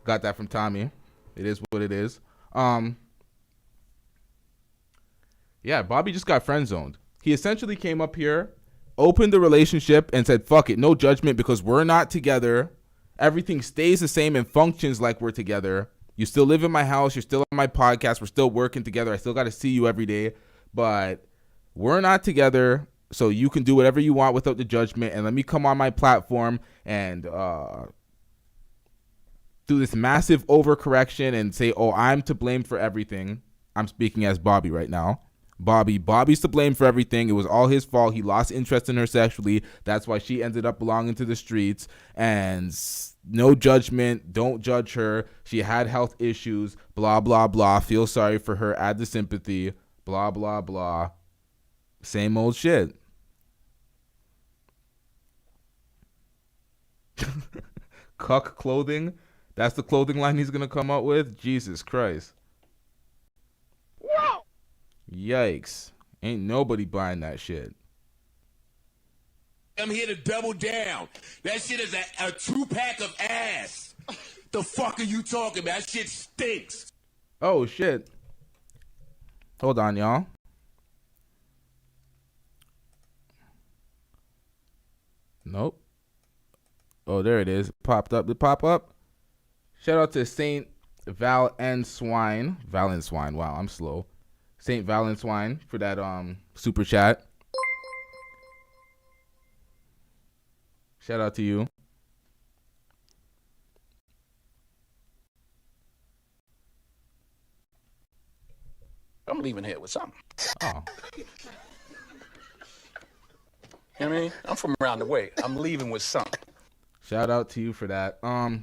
Got that from Tommy. It is what it is. Yeah, Bobby just got friend zoned. He essentially came up here, opened the relationship, and said, fuck it, no judgment because we're not together. Everything stays the same and functions like we're together. You still live in my house. You're still on my podcast. We're still working together. I still got to see you every day. But we're not together, so you can do whatever you want without the judgment. And let me come on my platform and do this massive overcorrection and say, oh, I'm to blame for everything. I'm speaking as Bobby right now. Bobby's to blame for everything. It was all his fault. He lost interest in her sexually. That's why she ended up belonging to the streets. And no judgment. Don't judge her. She had health issues. Blah, blah, blah. Feel sorry for her. Add the sympathy. Blah, blah, blah. Same old shit. Cuck clothing. That's the clothing line he's going to come up with? Jesus Christ.
Whoa!
Yikes. Ain't nobody buying that shit.
I'm here to double down. That shit is a 2-pack of ass. The fuck are you talking about? That shit stinks.
Oh, shit. Hold on, y'all. Nope. Oh, there it is. Popped up. Did it pop up? Shout out to Saint Valenswine. Valenswine. Wow, I'm slow. Saint Valenswine for that super chat. Shout out to you.
I'm leaving here with something.
Oh.
You know what I mean? I'm from around the way. I'm leaving with something.
Shout out to you for that. I'm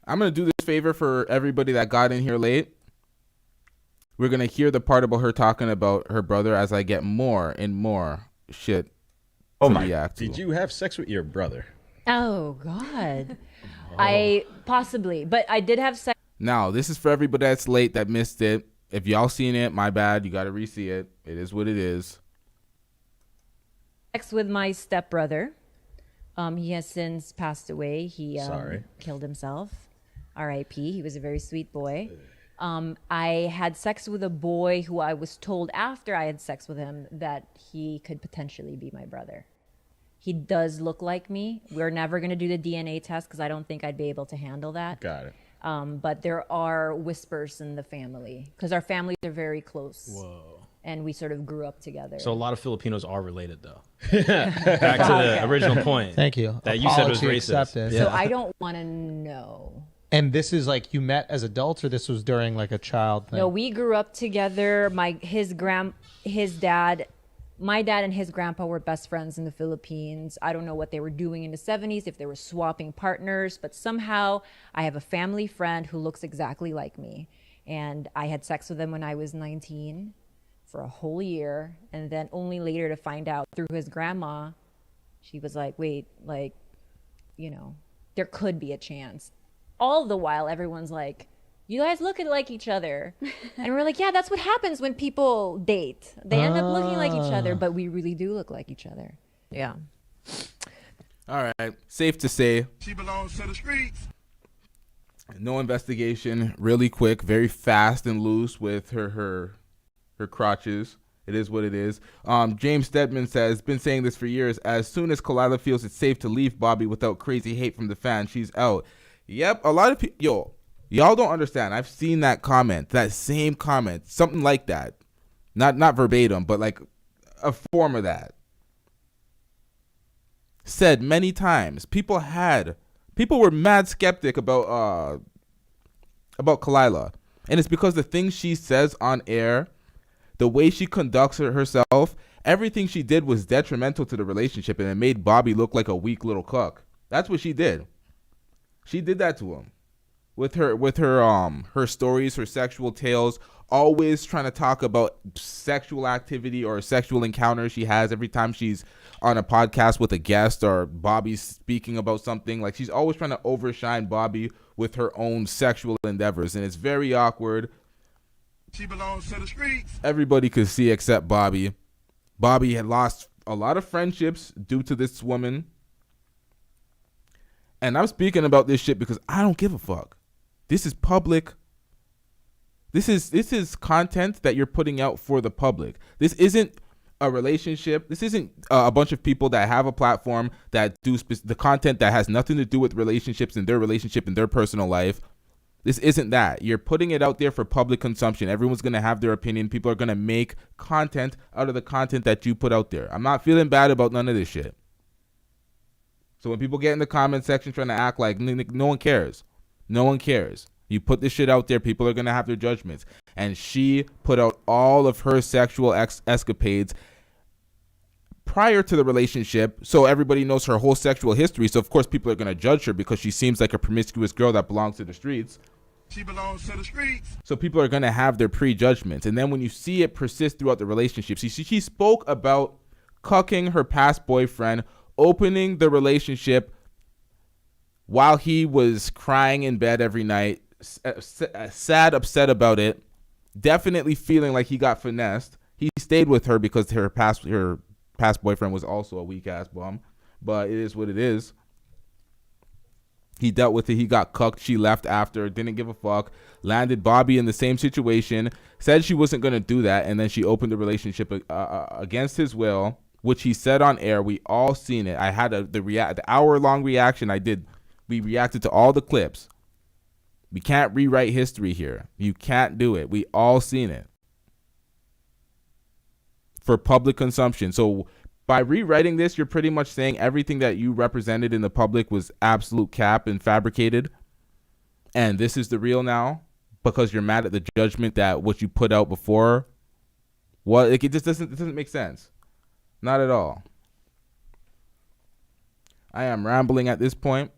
going to do this favor for everybody that got in here late. We're going to hear the part about her talking about her brother as I get more and more shit.
Oh my. Did you have sex with your brother?
Oh God. I possibly, but I did have sex.
Now, this is for everybody that's late that missed it. If y'all seen it, my bad. You got to re-see it. It is what it is.
Sex with my stepbrother. He has since passed away. He
Sorry.
killed himself. R.I.P. He was a very sweet boy. I had sex with a boy who I was told after I had sex with him that he could potentially be my brother. He does look like me. We're never going to do the DNA test because I don't think I'd be able to handle that.
Got it.
But there are whispers in the family because our families are very close.
Whoa.
And we sort of grew up together.
So a lot of Filipinos are related, though. Back to the original point.
Thank you.
That you said was
Apology
racist.
accepted.
So I don't want to know.
And this is like you met as adults, or this was during like a child thing?
No, we grew up together. My dad and his grandpa were best friends in the Philippines. I don't know what they were doing in the 70s, if they were swapping partners, but somehow I have a family friend who looks exactly like me. And I had sex with him when I was 19 for a whole year. And then only later to find out through his grandma, she was like, wait, like, you know, there could be a chance. All the while, everyone's like, you guys look like each other. And we're like, yeah, that's what happens when people date. They end up looking like each other, but we really do look like each other. Yeah.
All right. Safe to say,
She belongs to the streets.
no investigation. Really quick, very fast and loose with her crotches. It is what it is. James Stedman says, been saying this for years. As soon as Khalyla feels it's safe to leave Bobby without crazy hate from the fans, she's out. Yep, a lot of people, y'all don't understand. I've seen that comment, that same comment, something like that. Not verbatim, but like a form of that. Said many times. People were mad skeptic about Khalyla. And it's because the things she says on air, the way she conducts herself, everything she did was detrimental to the relationship, and it made Bobby look like a weak little cuck. That's what she did. She did that to him with her stories, her sexual tales, always trying to talk about sexual activity or sexual encounters she has every time she's on a podcast with a guest or Bobby's speaking about something. Like, she's always trying to overshine Bobby with her own sexual endeavors, and it's very awkward.
She belongs to the streets.
Everybody could see except Bobby. Bobby had lost a lot of friendships due to this woman. And I'm speaking about this shit because I don't give a fuck. This is public. This is content that you're putting out for the public. This isn't a relationship. This isn't a bunch of people that have a platform that do the content that has nothing to do with relationships and their relationship and their personal life. This isn't that. You're putting it out there for public consumption. Everyone's going to have their opinion. People are going to make content out of the content that you put out there. I'm not feeling bad about none of this shit. So when people get in the comment section trying to act like no one cares. No one cares. You put this shit out there, people are going to have their judgments. And she put out all of her sexual escapades prior to the relationship, so everybody knows her whole sexual history. So, of course, people are going to judge her because she seems like a promiscuous girl that belongs to the streets.
She belongs to the streets.
So people are going to have their prejudgments. And then when you see it persist throughout the relationship, she spoke about cucking her past boyfriend, opening the relationship while he was crying in bed every night, sad, upset about it, definitely feeling like he got finessed. He stayed with her because her past boyfriend was also a weak ass bum, but it is what it is. He dealt with it. He got cucked. She left after, didn't give a fuck, landed Bobby in the same situation, said she wasn't going to do that, and then she opened the relationship against his will, which he said on air. We all seen it. I had the hour-long reaction I did. We reacted to all the clips. We can't rewrite history here. You can't do it. We all seen it. For public consumption. So by rewriting this, you're pretty much saying everything that you represented in the public was absolute cap and fabricated. And this is the real now because you're mad at the judgment that what you put out before. Well, it just doesn't make sense. Not at all. I am rambling at this point.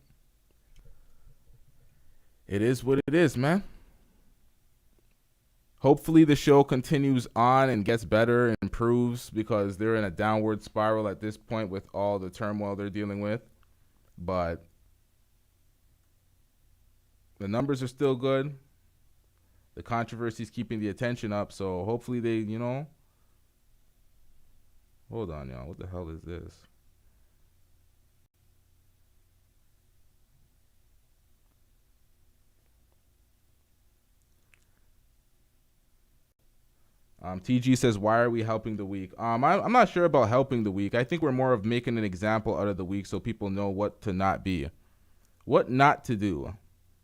It is what it is, man. Hopefully the show continues on and gets better and improves because they're in a downward spiral at this point with all the turmoil they're dealing with. But the numbers are still good. The controversy is keeping the attention up, so hopefully they, hold on, y'all. What the hell is this? TG says, why are we helping the weak? I'm not sure about helping the weak. I think we're more of making an example out of the weak so people know what to not be, what not to do,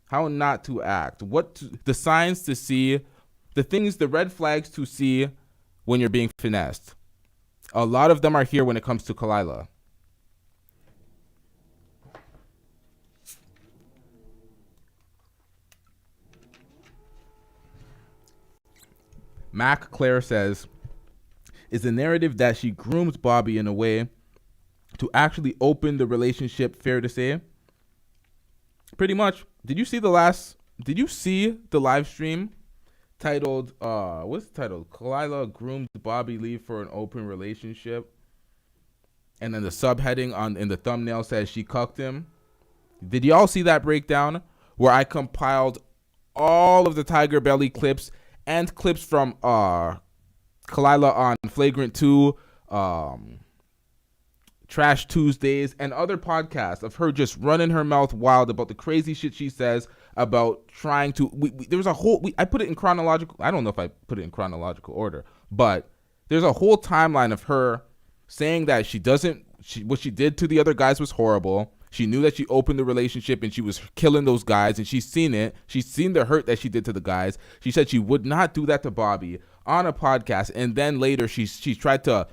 how not to act, the signs to see, the things, the red flags to see when you're being finessed. A lot of them are here when it comes to Khalyla. Mac Claire says, is the narrative that she groomed Bobby in a way to actually open the relationship fair to say? Pretty much. Did you see the live stream titled, what's the title? Khalyla groomed Bobby Lee for an open relationship. And then the subheading in the thumbnail says she cucked him. Did y'all see that breakdown where I compiled all of the Tiger Belly clips and clips from Khalyla on Flagrant 2, Trash Tuesdays, and other podcasts of her just running her mouth wild about the crazy shit she says about trying to. There was a whole. I put it in chronological. I don't know if I put it in chronological order, but there's a whole timeline of her saying that what she did to the other guys was horrible. She knew that she opened the relationship and she was killing those guys, and she's seen it. She's seen the hurt that she did to the guys. She said she would not do that to Bobby on a podcast, and then later she tried to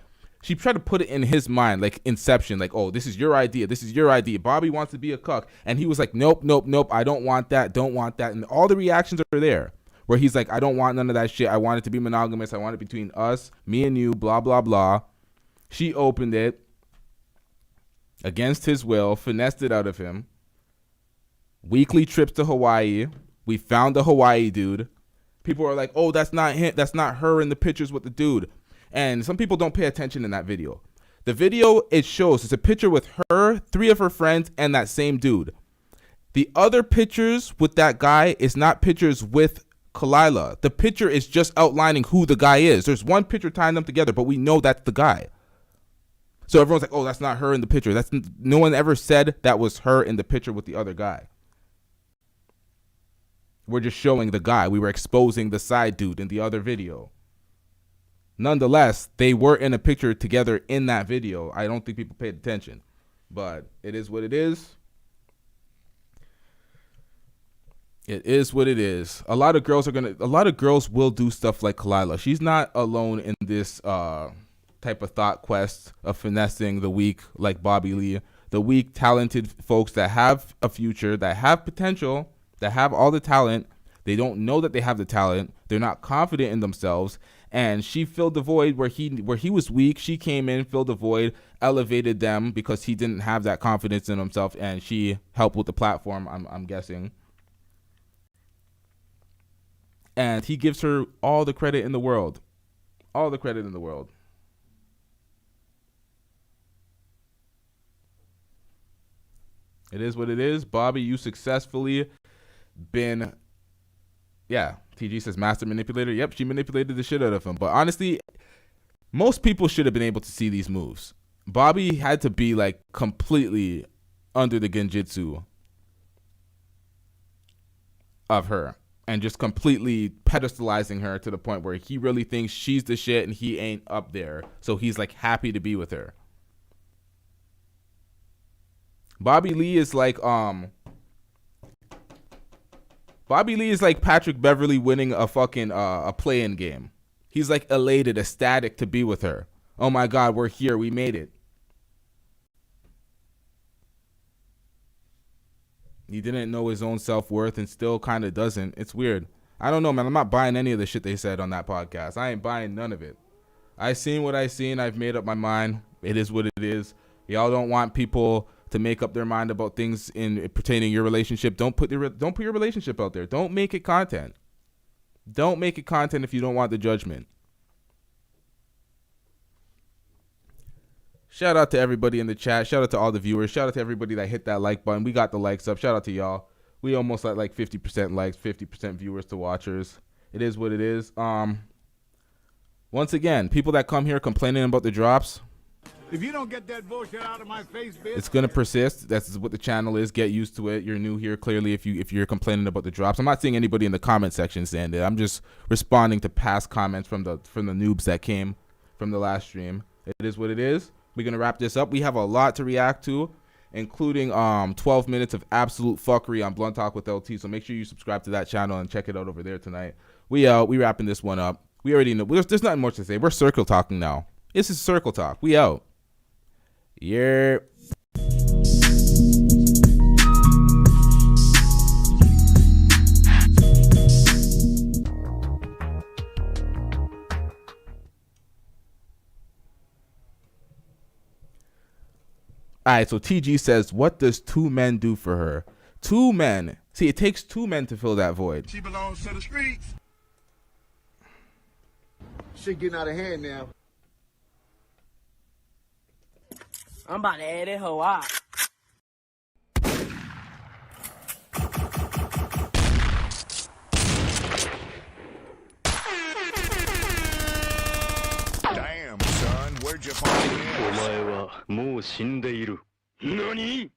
put it in his mind, like Inception, like, oh, this is your idea. This is your idea. Bobby wants to be a cuck, and he was like, nope. I don't want that. Don't want that. And all the reactions are there, where he's like, I don't want none of that shit. I want it to be monogamous. I want it between us, me and you. Blah blah blah. She opened it. Against his will, finessed it out of him. Weekly trips to Hawaii. We found the Hawaii dude. People are like, oh, that's not him. That's not her in the pictures with the dude. And some people don't pay attention in that video. The video, it shows, it's a picture with her, 3 of her friends, and that same dude. The other pictures with that guy is not pictures with Khalyla. The picture is just outlining who the guy is. There's one picture tying them together, but we know that's the guy. So everyone's like, oh, that's not her in the picture. No one ever said that was her in the picture with the other guy. We're just showing the guy. We were exposing the side dude in the other video. Nonetheless, they were in a picture together in that video. I don't think people paid attention, but it is what it is. It is what it is. A lot of girls will do stuff like Khalyla. She's not alone in this type of thought quest of finessing the weak like Bobby Lee. The weak, talented folks that have a future, that have potential, that have all the talent. They don't know that they have the talent. They're not confident in themselves. And she filled the void where he was weak. She came in, filled the void, elevated them because he didn't have that confidence in himself, and she helped with the platform, I'm guessing. And he gives her all the credit in the world. All the credit in the world. It is what it is. Bobby, you successfully been, TG says master manipulator. Yep, she manipulated the shit out of him. But honestly, most people should have been able to see these moves. Bobby had to be like completely under the genjutsu of her and just completely pedestalizing her to the point where he really thinks she's the shit and he ain't up there. So he's like happy to be with her. Bobby Lee is like Patrick Beverly winning a fucking a play-in game. He's like elated, ecstatic to be with her. Oh my God, we're here, we made it. He didn't know his own self-worth and still kind of doesn't. It's weird. I don't know, man. I'm not buying any of the shit they said on that podcast. I ain't buying none of it. I seen what I seen. I've made up my mind. It is what it is. Y'all don't want people to make up their mind about things in pertaining to your relationship. Don't put your relationship out there. Don't make it content. Don't make it content if you don't want the judgment. Shout out to everybody in the chat. Shout out to all the viewers. Shout out to everybody that hit that like button. We got the likes up. Shout out to y'all. We almost at like 50% likes, 50% viewers to watchers. It is what it is. Once again, people that come here complaining about the drops,
If you don't get that bullshit out of my face, bitch.
it's gonna persist. That's what the channel is. Get used to it. You're new here, clearly. If you're complaining about the drops, I'm not seeing anybody in the comment section saying that. I'm just responding to past comments from the noobs that came from the last stream. It is what it is. We're gonna wrap this up. We have a lot to react to, including 12 minutes of absolute fuckery on Blunt Talk with LT. So make sure you subscribe to that channel and check it out over there tonight. We wrapping this one up. We already know. There's nothing more to say. We're circle talking now. This is circle talk. We out. Yeah. All right, so TG says, what does 2 men do for her? 2 men. See, it takes 2 men to fill that void.
She belongs to the streets. Shit getting out of hand now.
I'm about to add that hoe out.
Damn, son, where'd you find this?
お前はもう死んでいる。何？